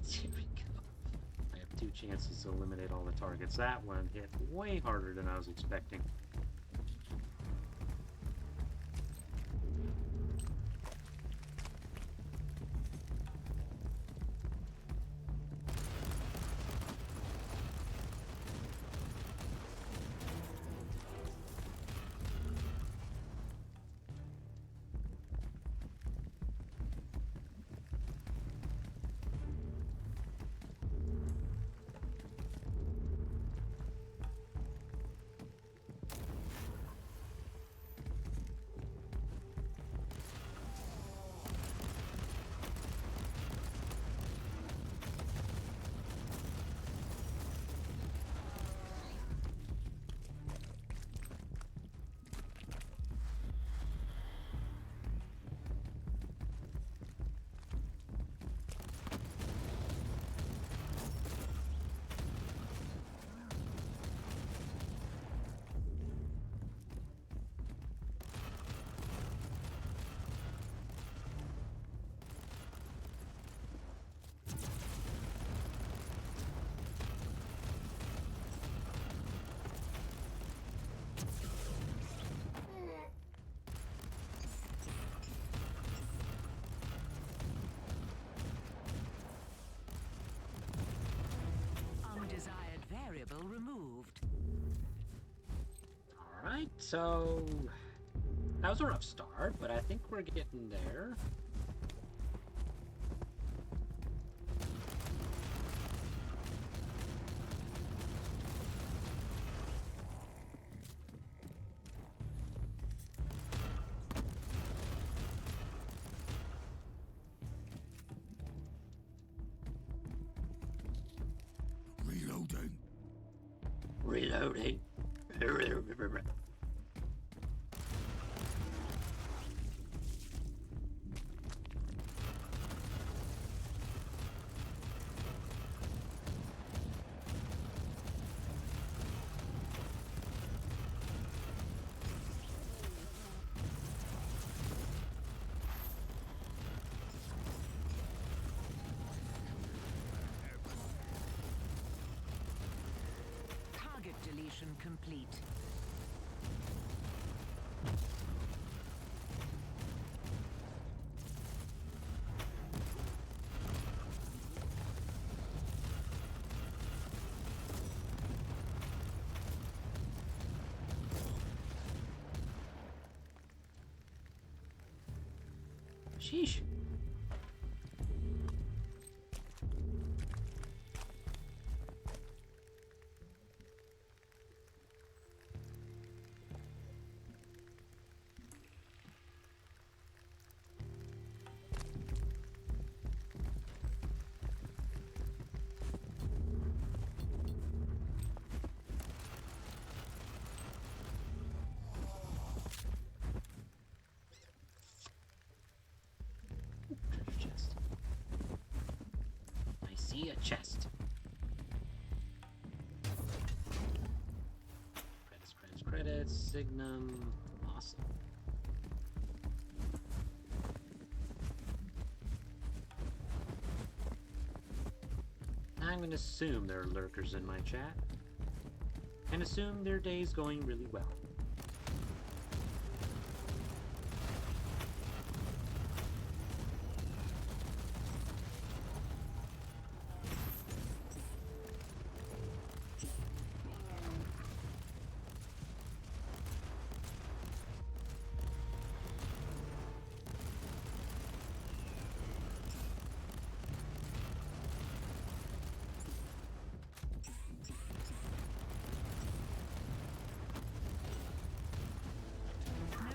Here we go. I have 2 chances to eliminate all the targets. That one hit way harder than I was expecting. Undesired variable removed. Alright, so that was a rough start, but I think we're getting there. Reloading. Target deletion complete. Sheesh. Treasure chest. I see a chest. Credits. Signum. Awesome. I'm going to assume there are lurkers in my chat. And assume their day's going really well.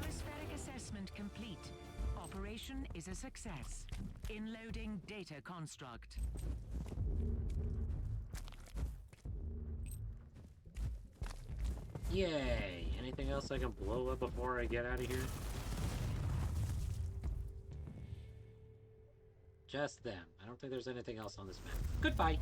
Noospheric assessment complete. Operation is a success. Inloading data construct. Yay! Anything else I can blow up before I get out of here? Just them. I don't think there's anything else on this map. Goodbye!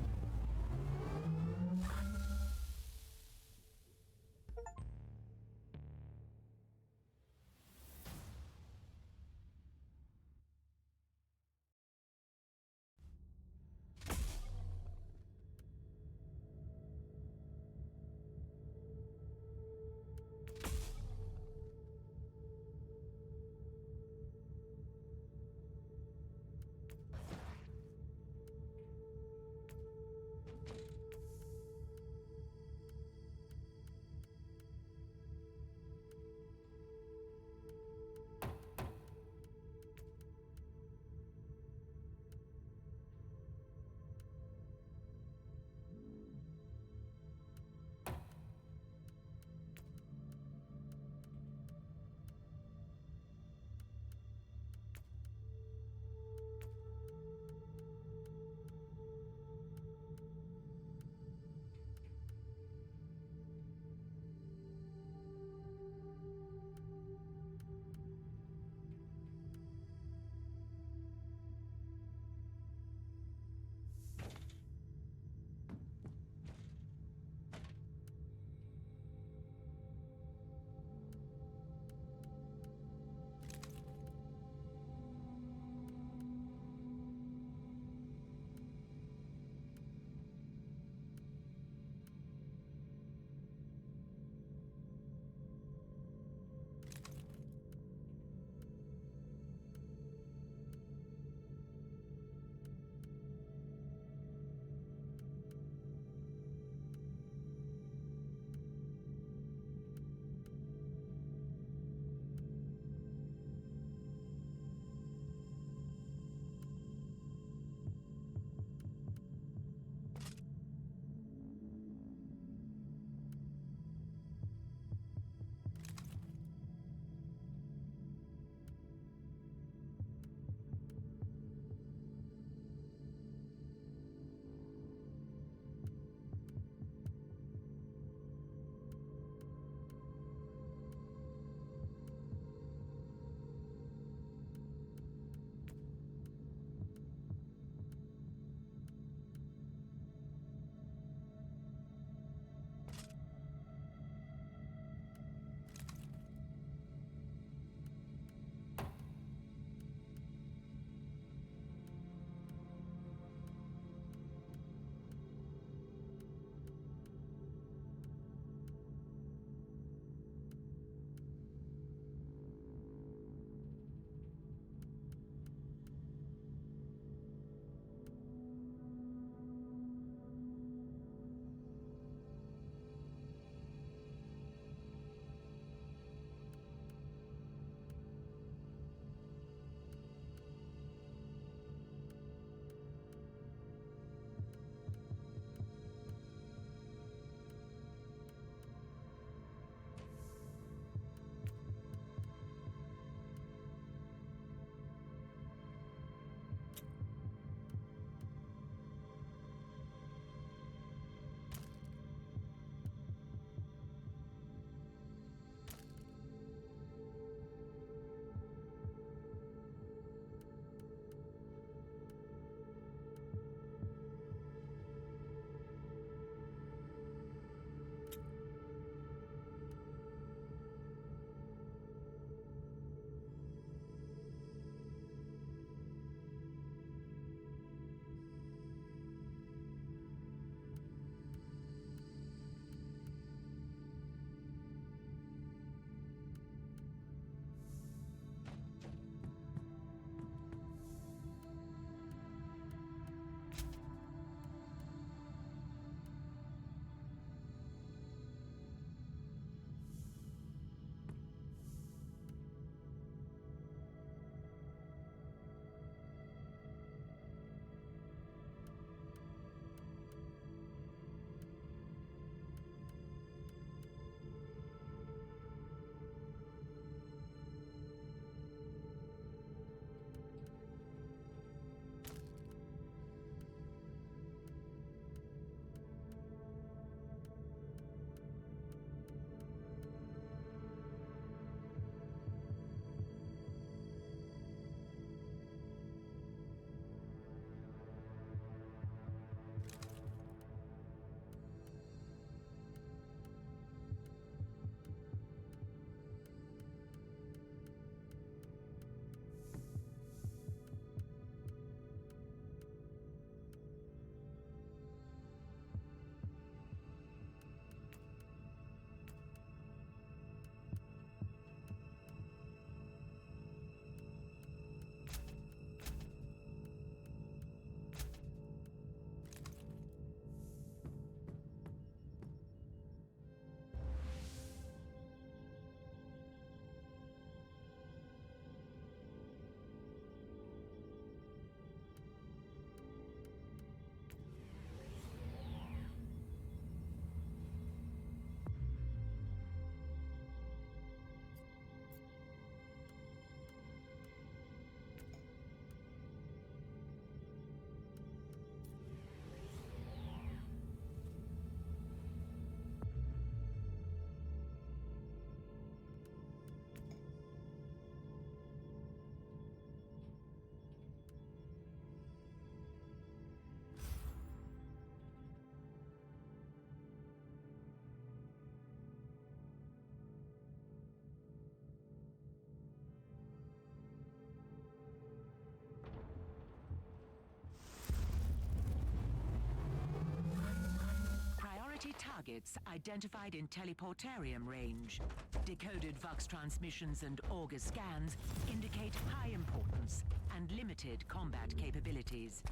targets identified in teleportarium range. Decoded Vox transmissions and auger scans indicate high importance and limited combat capabilities.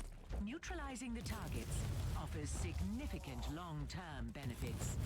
Neutralizing the targets offers significant long-term benefits.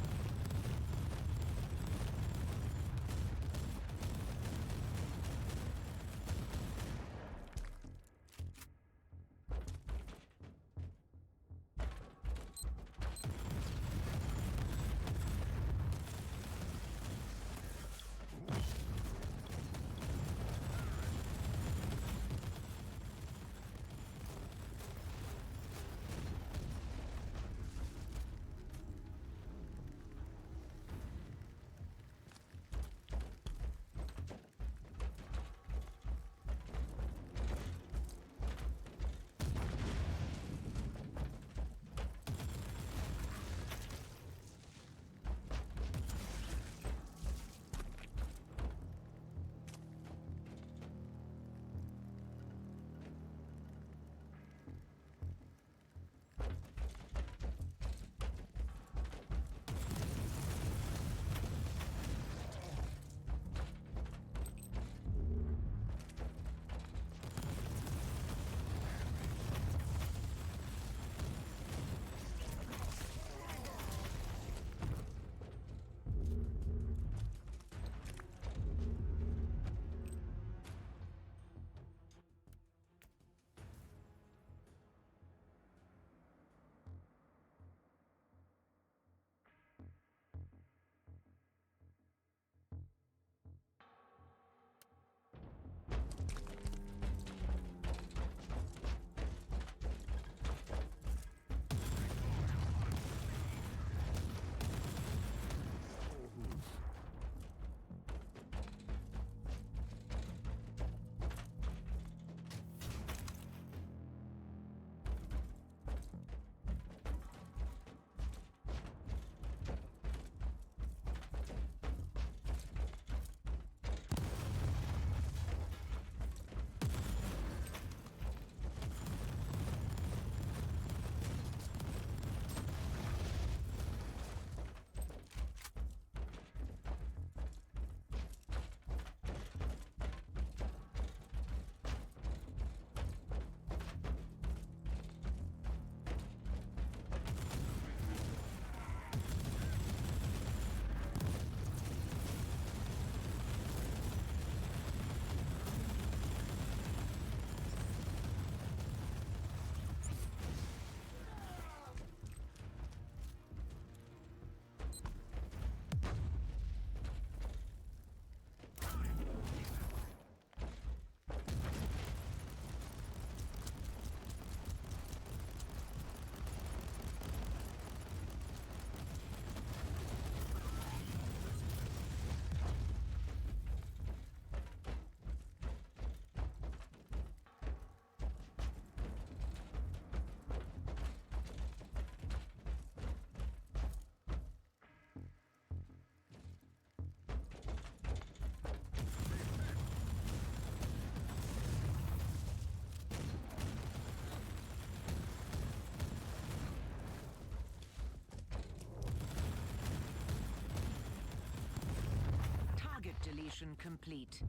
Deletion complete.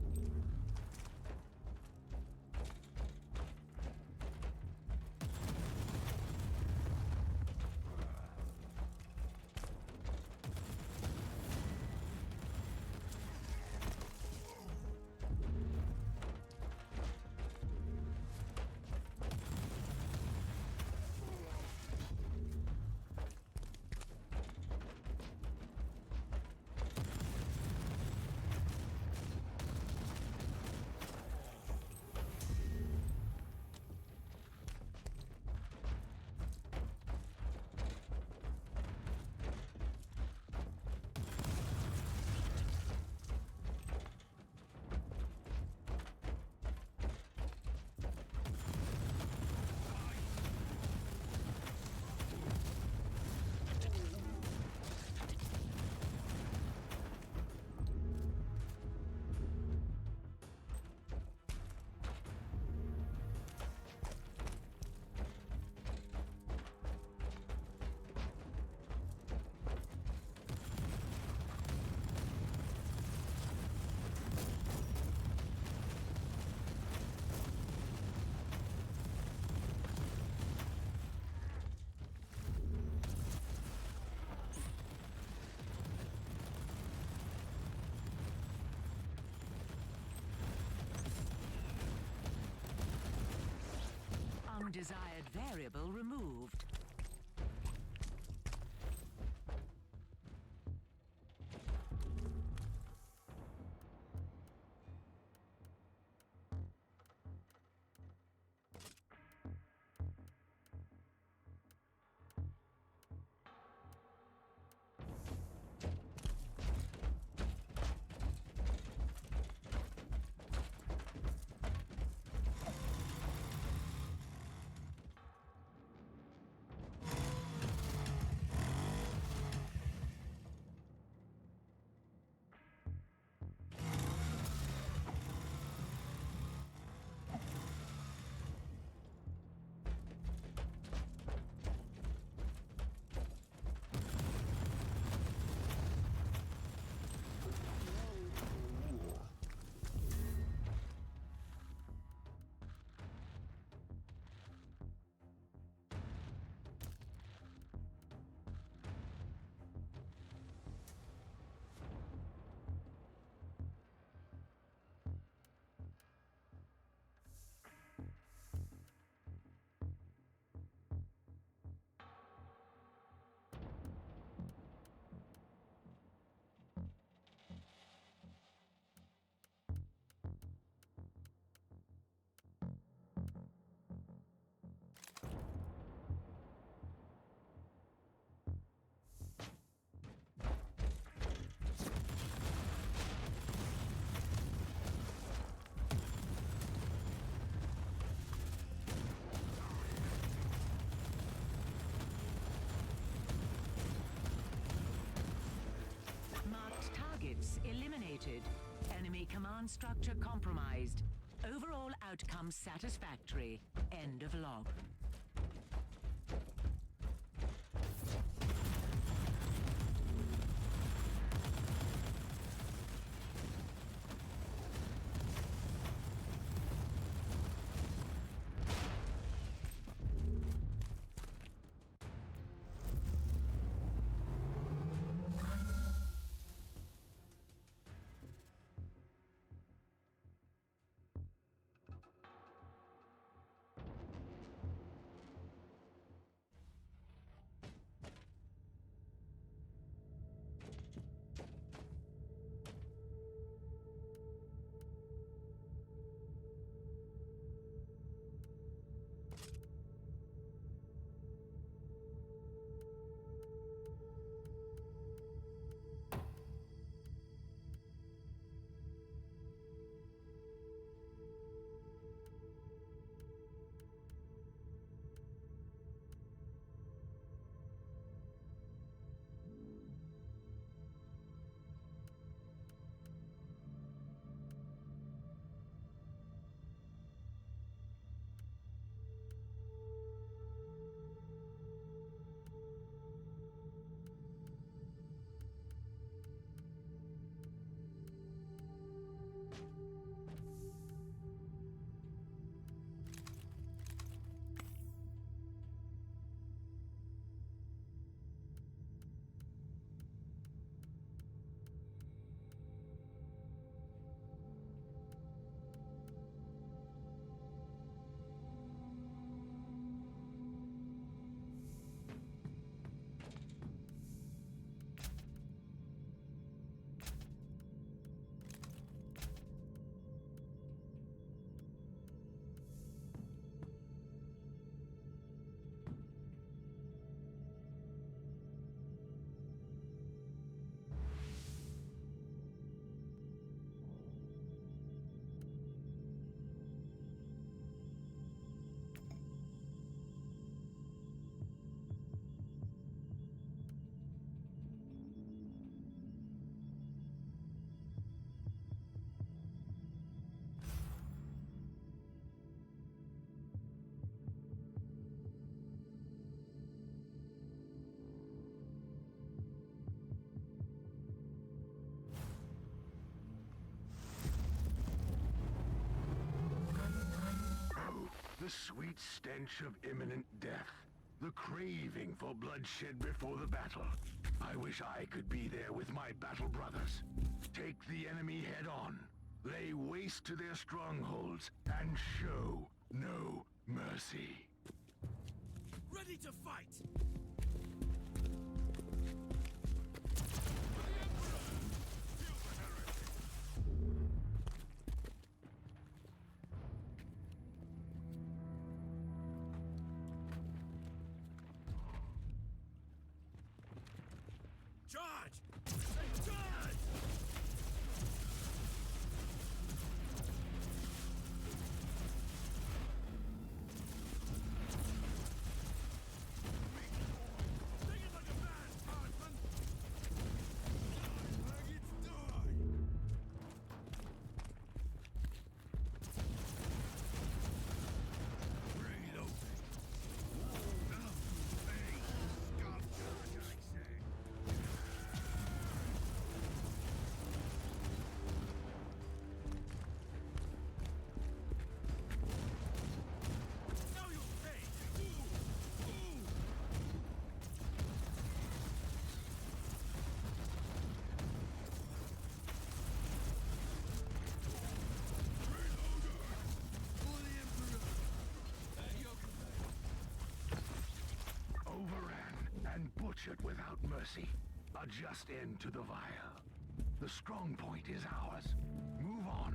Desired variable removed. Eliminated. Enemy command structure compromised. Overall outcome satisfactory. End of log. The sweet stench of imminent death. The craving for bloodshed before the battle. I wish I could be there with my battle brothers. Take the enemy head on. Lay waste to their strongholds and show no mercy. Ready to fight! Charge! Charge! Sing it like a man, Hierophant! Die, maggots, die! Reloading. Now, hey, scum charge, I say. Now you'll pay! Ooh! Ooh! Reloader! For the Emperor! Overran and butchered without mercy. A just end to the vial. The strong point is ours. Move on.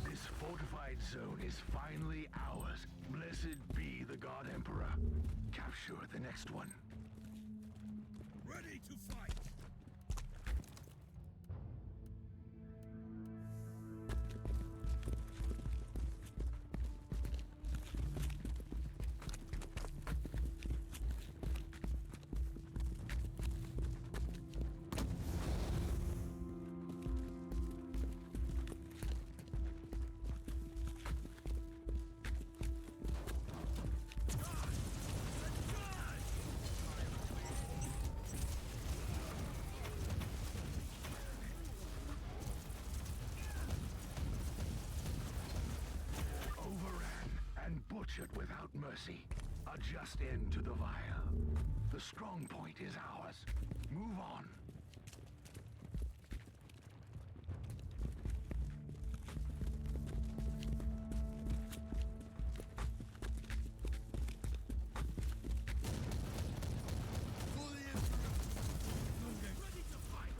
This fortified zone is finally ours. Blessed be the God Emperor. Capture the next one. Ready to fight! Overran and butchered without mercy. A just end to the vial. The strong point is ours. Move on. For the Emperor! Ready to fight!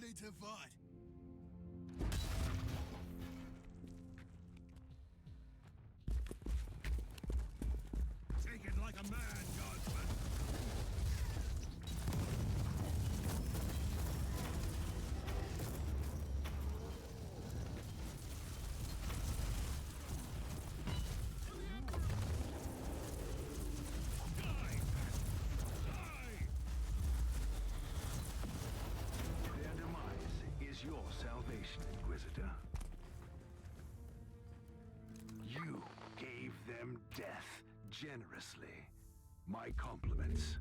ready to fight. Take it like a man, guardsman. Their demise is your salvation, Inquisitor. You gave them death generously. My compliments.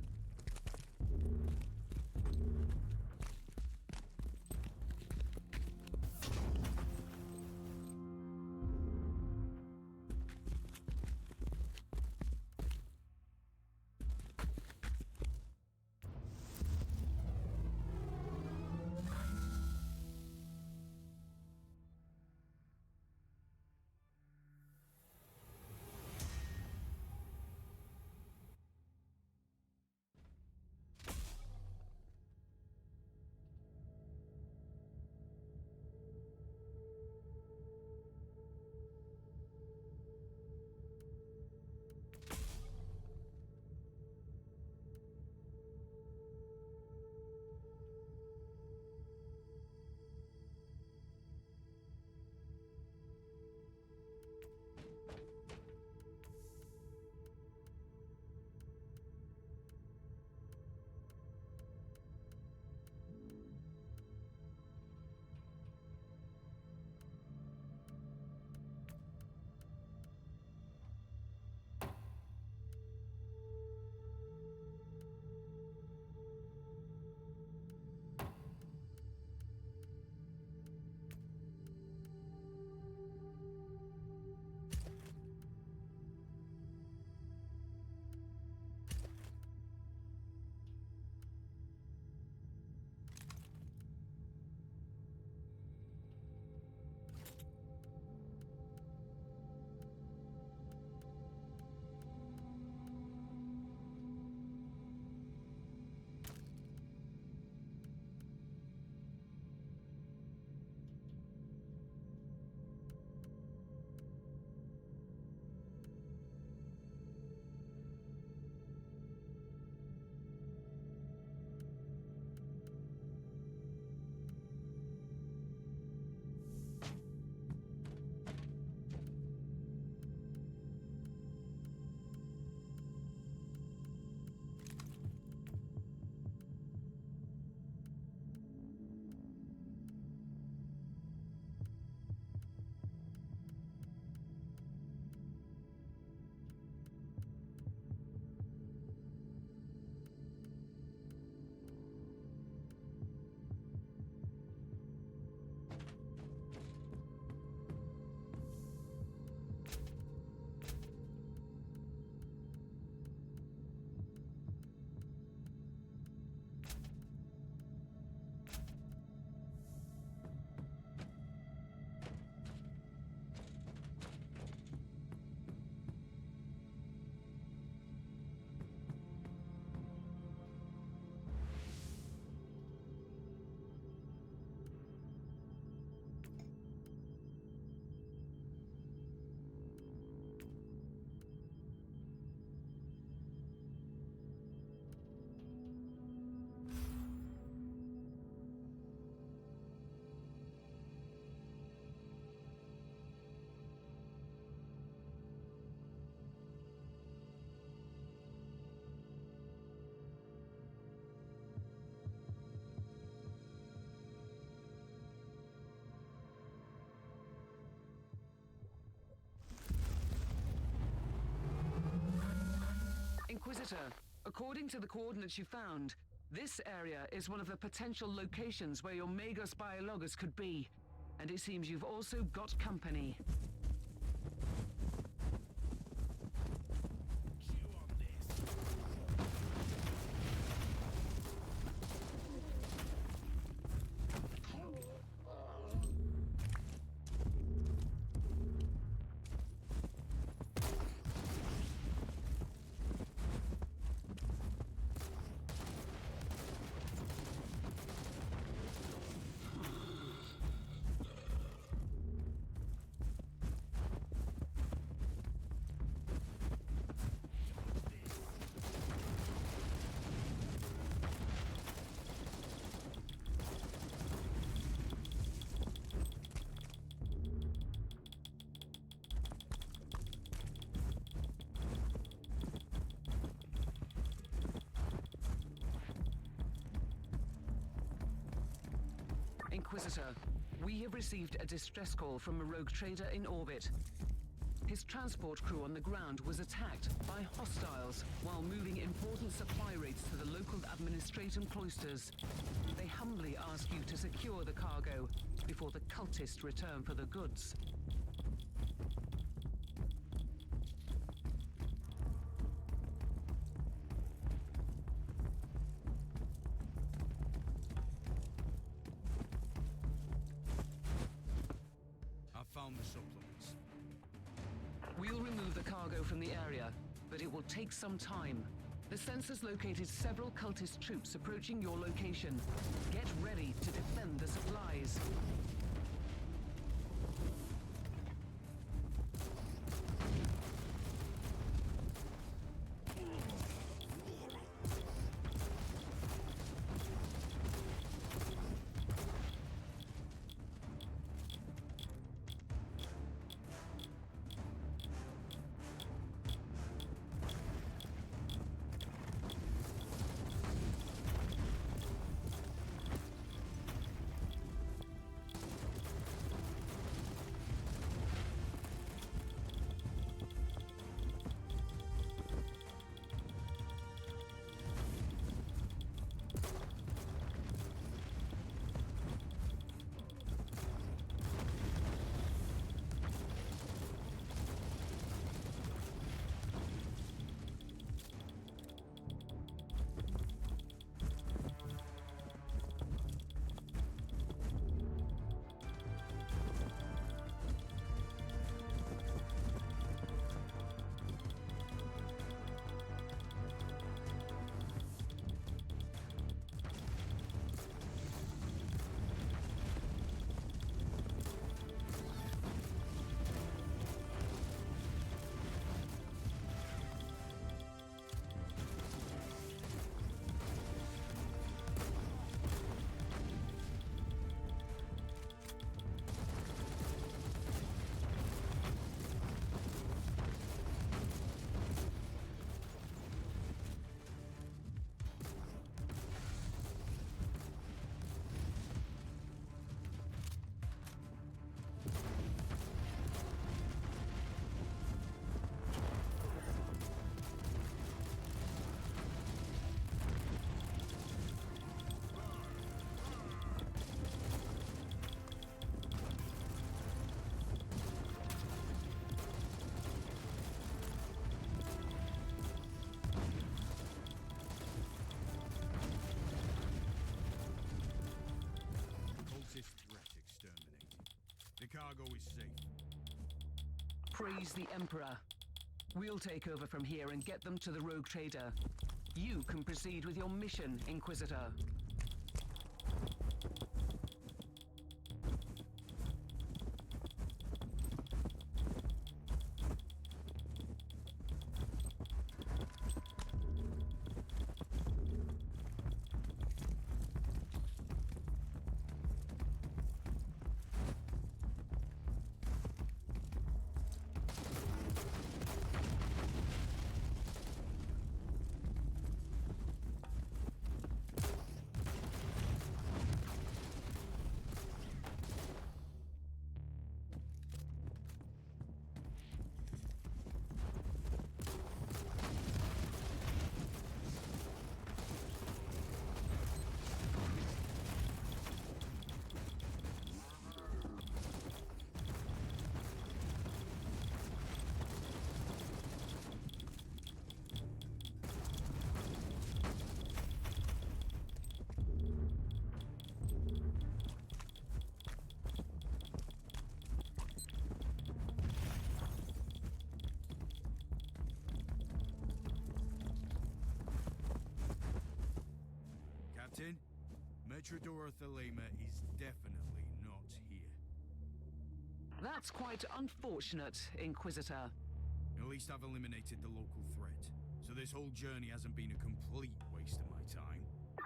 Inquisitor, according to the coordinates you found, this area is one of the potential locations where your Magos Biologus could be. And it seems you've also got company. Inquisitor, we have received a distress call from a rogue trader in orbit. His transport crew on the ground was attacked by hostiles while moving important supply rates to the local administratum cloisters. They humbly ask you to secure the cargo before the cultists return for the goods. I found the supplements. We'll remove the cargo from the area, but it will take some time. The sensors located several cultist troops approaching your location. Get ready to defend the supplies. The cargo is safe. Praise the Emperor. We'll take over from here and get them to the rogue trader. You can proceed with your mission, Inquisitor. Captain, Metrodora Thelema is definitely not here. That's quite unfortunate, Inquisitor. At least I've eliminated the local threat, so this whole journey hasn't been a complete waste of my time.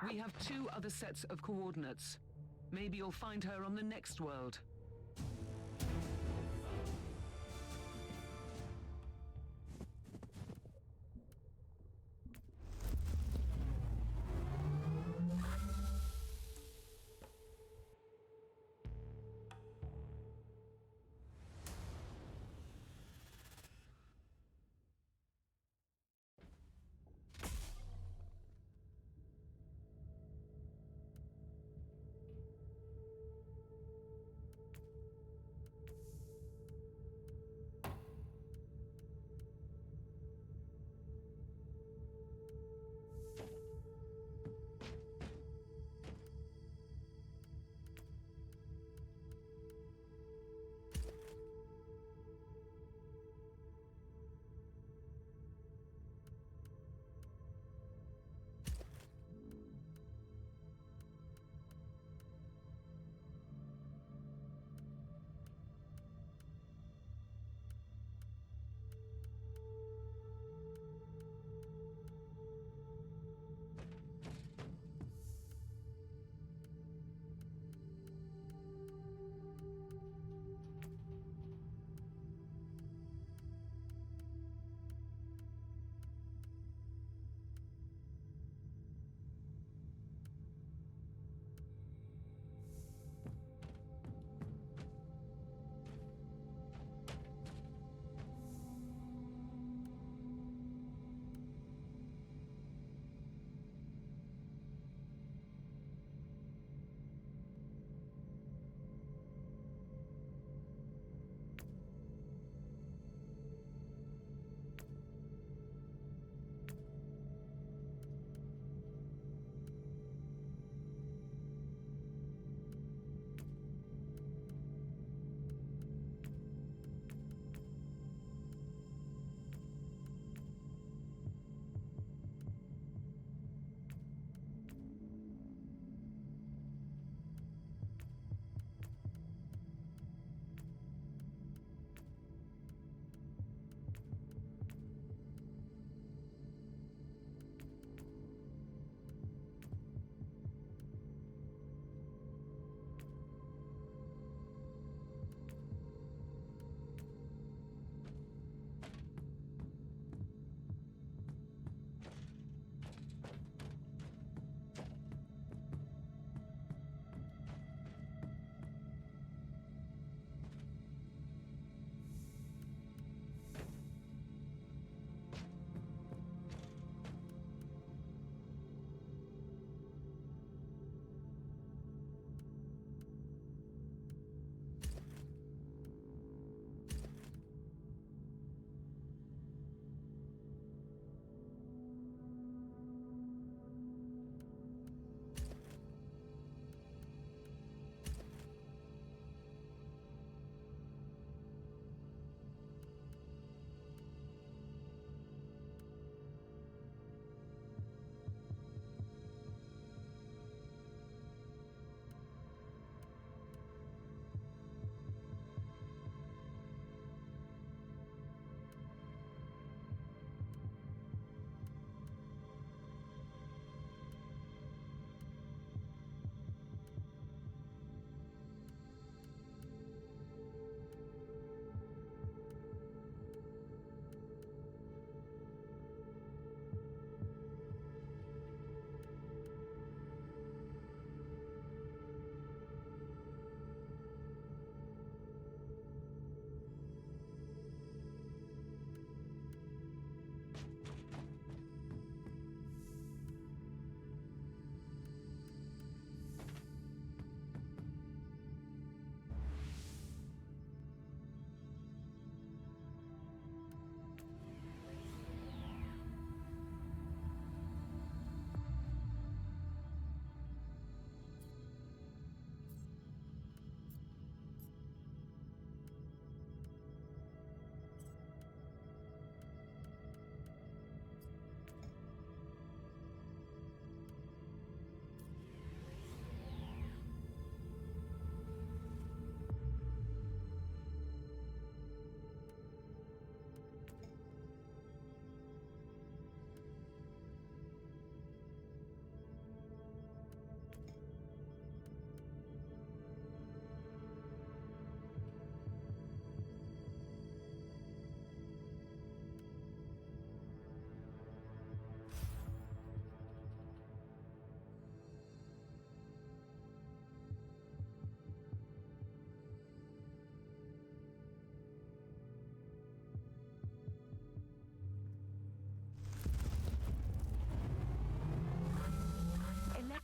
We have 2 other sets of coordinates. Maybe you'll find her on the next world.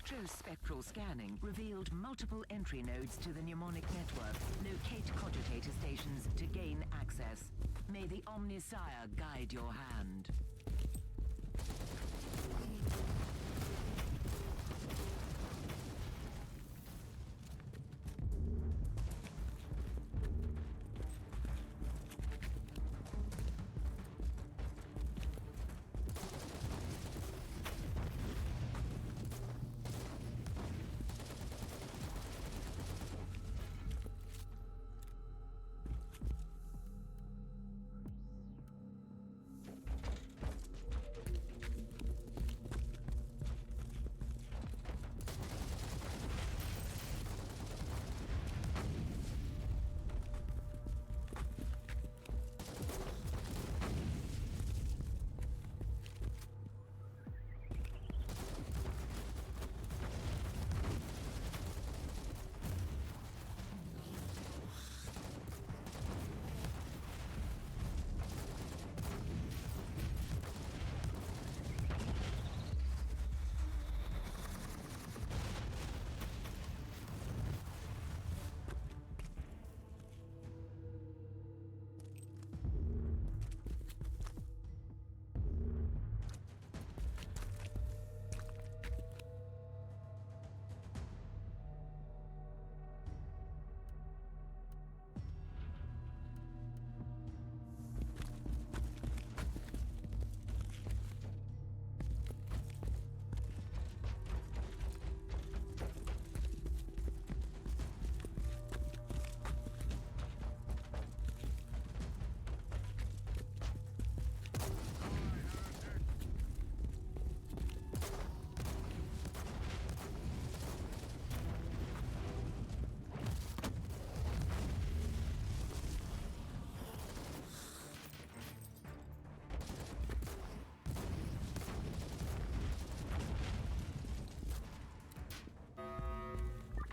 Electrospectral scanning revealed multiple entry nodes to the mnemonic network. Locate cogitator stations to gain access. May the Omnisire guide your hand.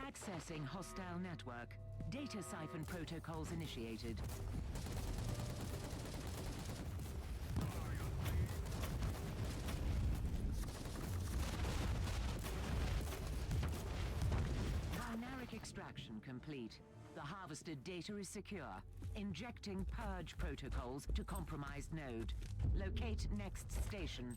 Accessing hostile network. Data siphon protocols initiated. Binaric extraction complete. The harvested data is secure. Injecting purge protocols to compromised node. Locate next station.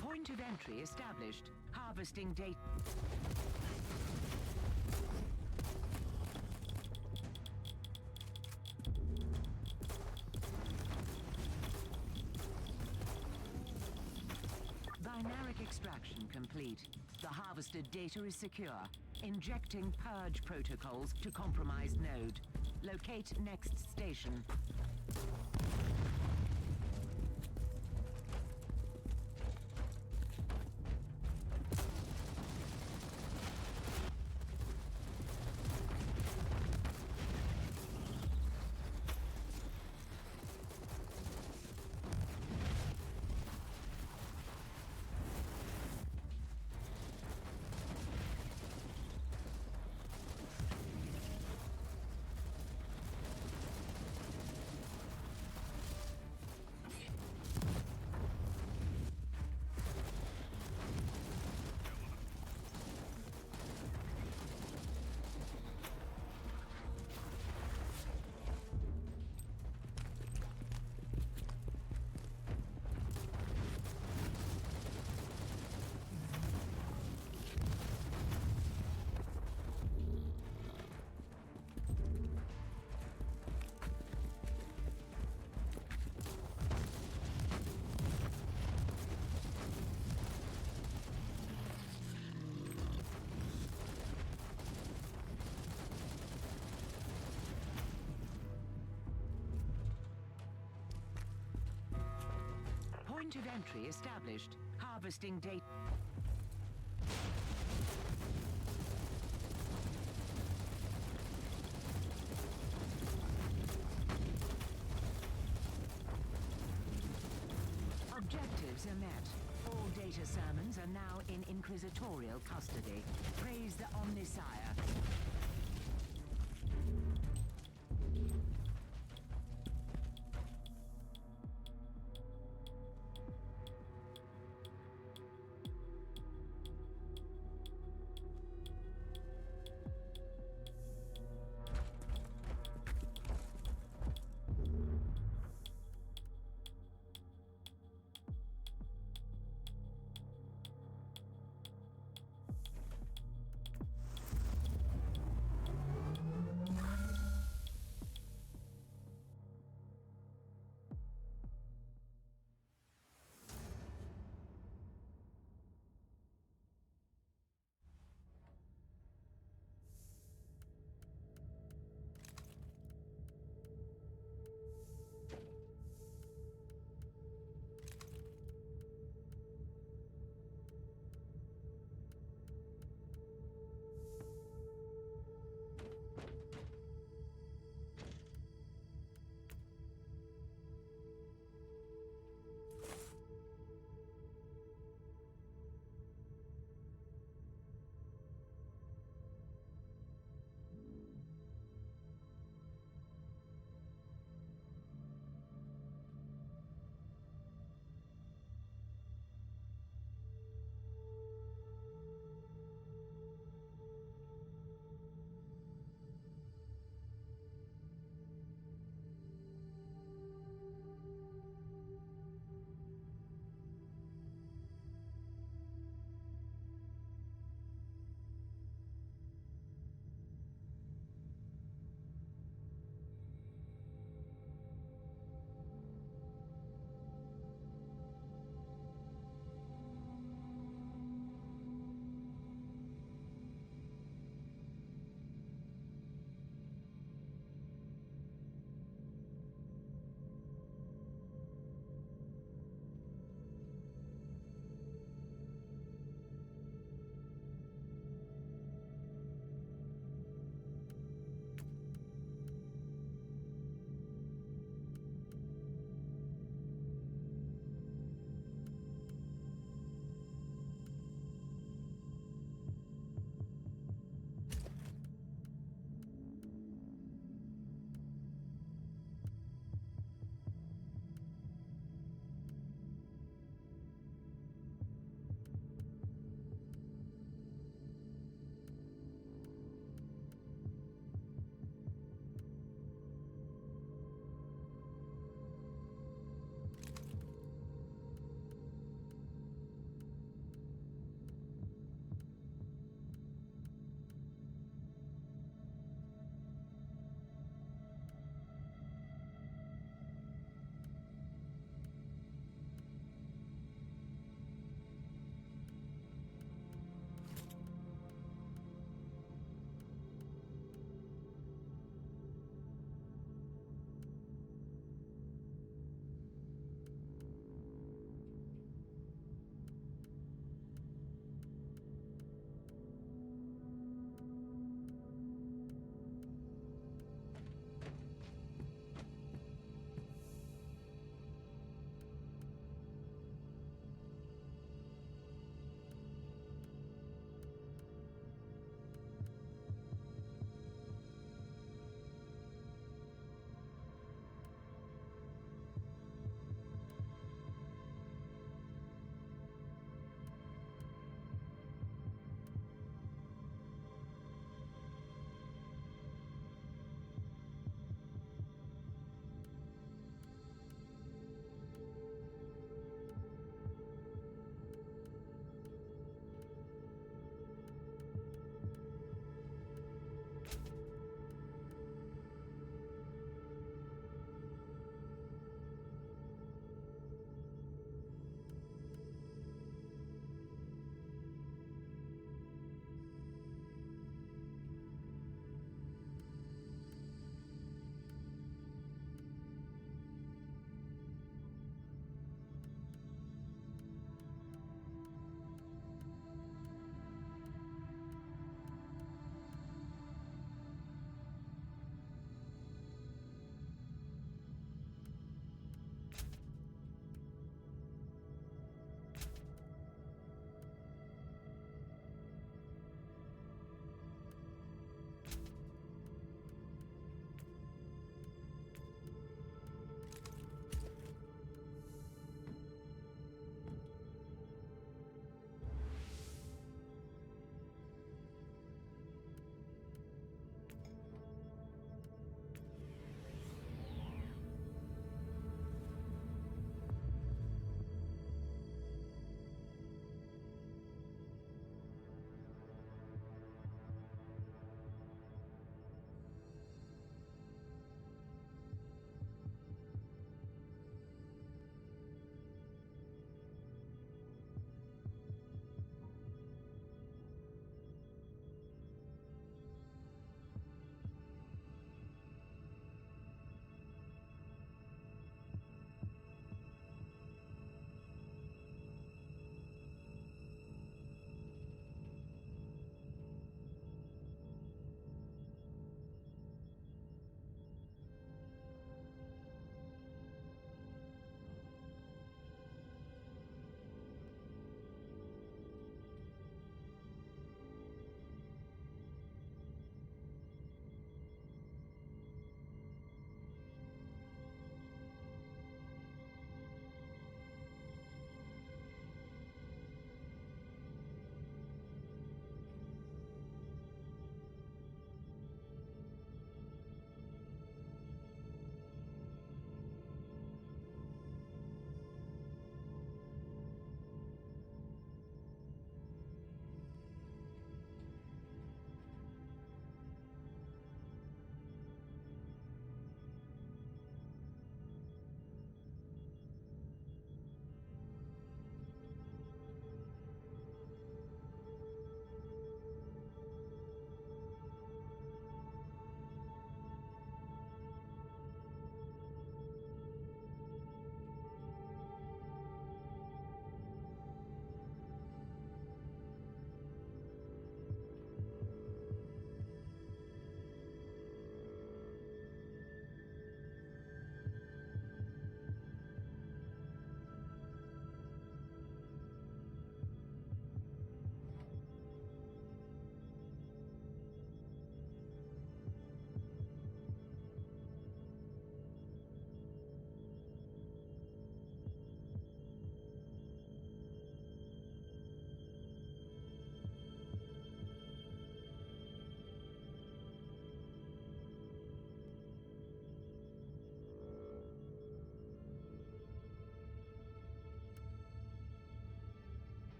Point of entry established. Harvesting data. Binaric extraction complete. The harvested data is secure. Injecting purge protocols to compromised node. Locate next station. Point of entry established. Harvesting data. Objectives are met. All data sermons are now in inquisitorial custody. Praise the Omnisire.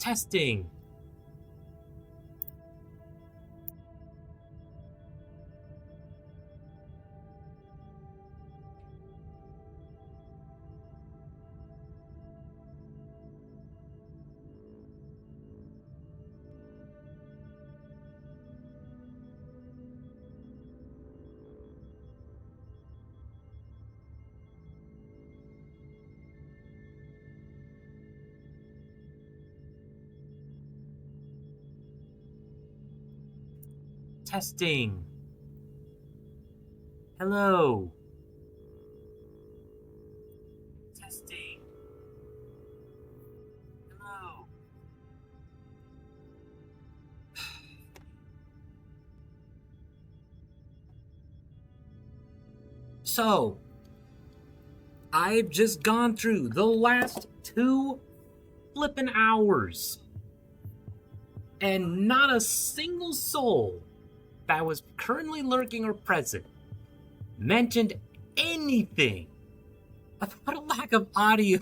Testing. Testing. Hello. Testing. Hello. So, I've just gone through the last 2 flippin' hours, and not a single soul that was currently lurking or present mentioned anything about a lack of audio.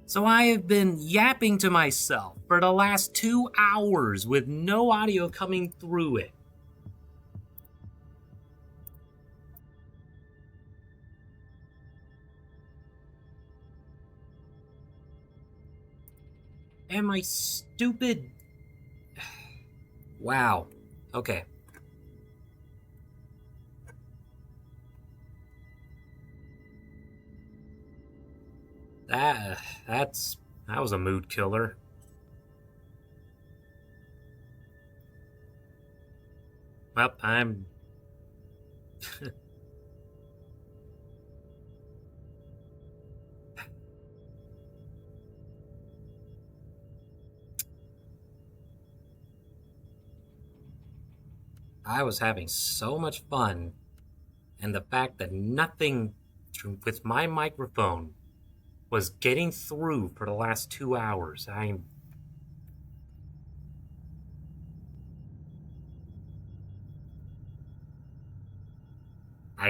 So I have been yapping to myself for the last 2 hours with no audio coming through it. And my stupid... Wow. Okay. That was a mood killer. Well, I'm... I was having so much fun, and the fact that nothing with my microphone was getting through for the last 2 hours, I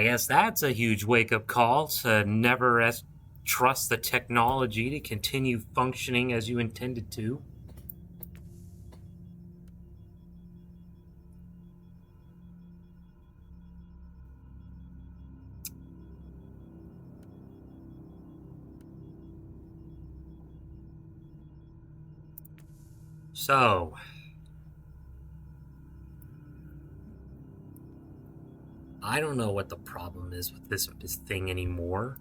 guess that's a huge wake-up call to never trust the technology to continue functioning as you intended to. So, I don't know what the problem is with this thing anymore.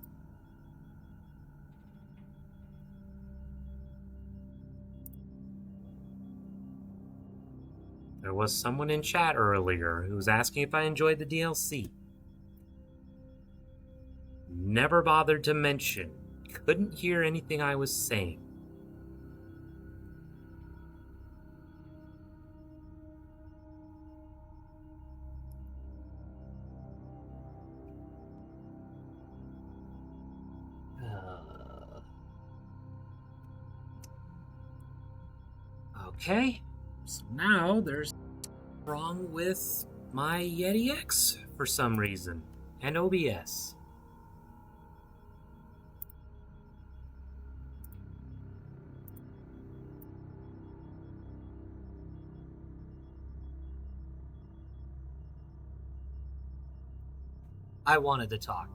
There was someone in chat earlier who was asking if I enjoyed the DLC. Never bothered to mention. Couldn't hear anything I was saying. Okay, so now there's wrong with my Yeti X for some reason, and OBS. I wanted to talk.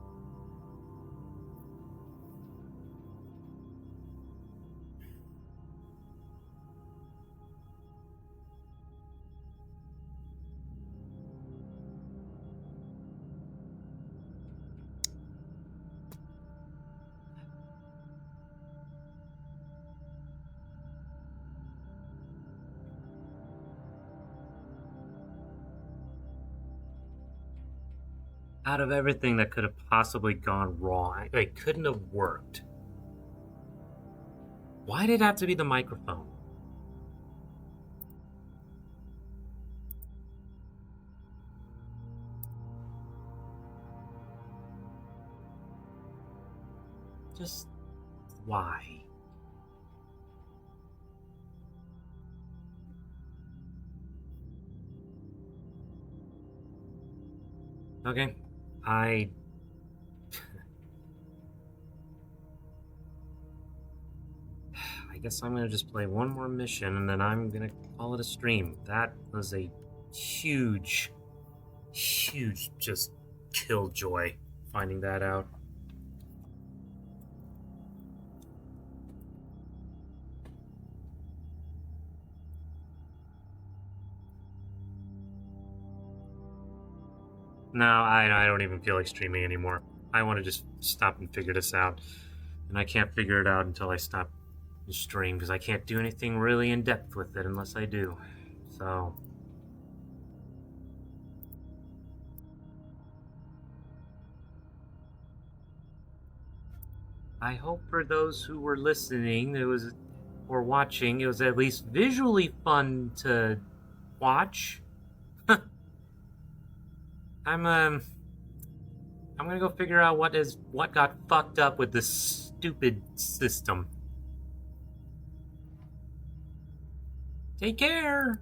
Out of everything that could have possibly gone wrong, it couldn't have worked. Why did it have to be the microphone? Just why? Okay. I guess I'm gonna just play one more mission and then I'm gonna call it a stream. That was a huge just killjoy finding that out. No, I don't even feel like streaming anymore. I want to just stop and figure this out. And I can't figure it out until I stop the stream, because I can't do anything really in depth with it unless I do. So... I hope for those who were listening, or watching, it was at least visually fun to watch. I'm gonna go figure out what got fucked up with this stupid system. Take care!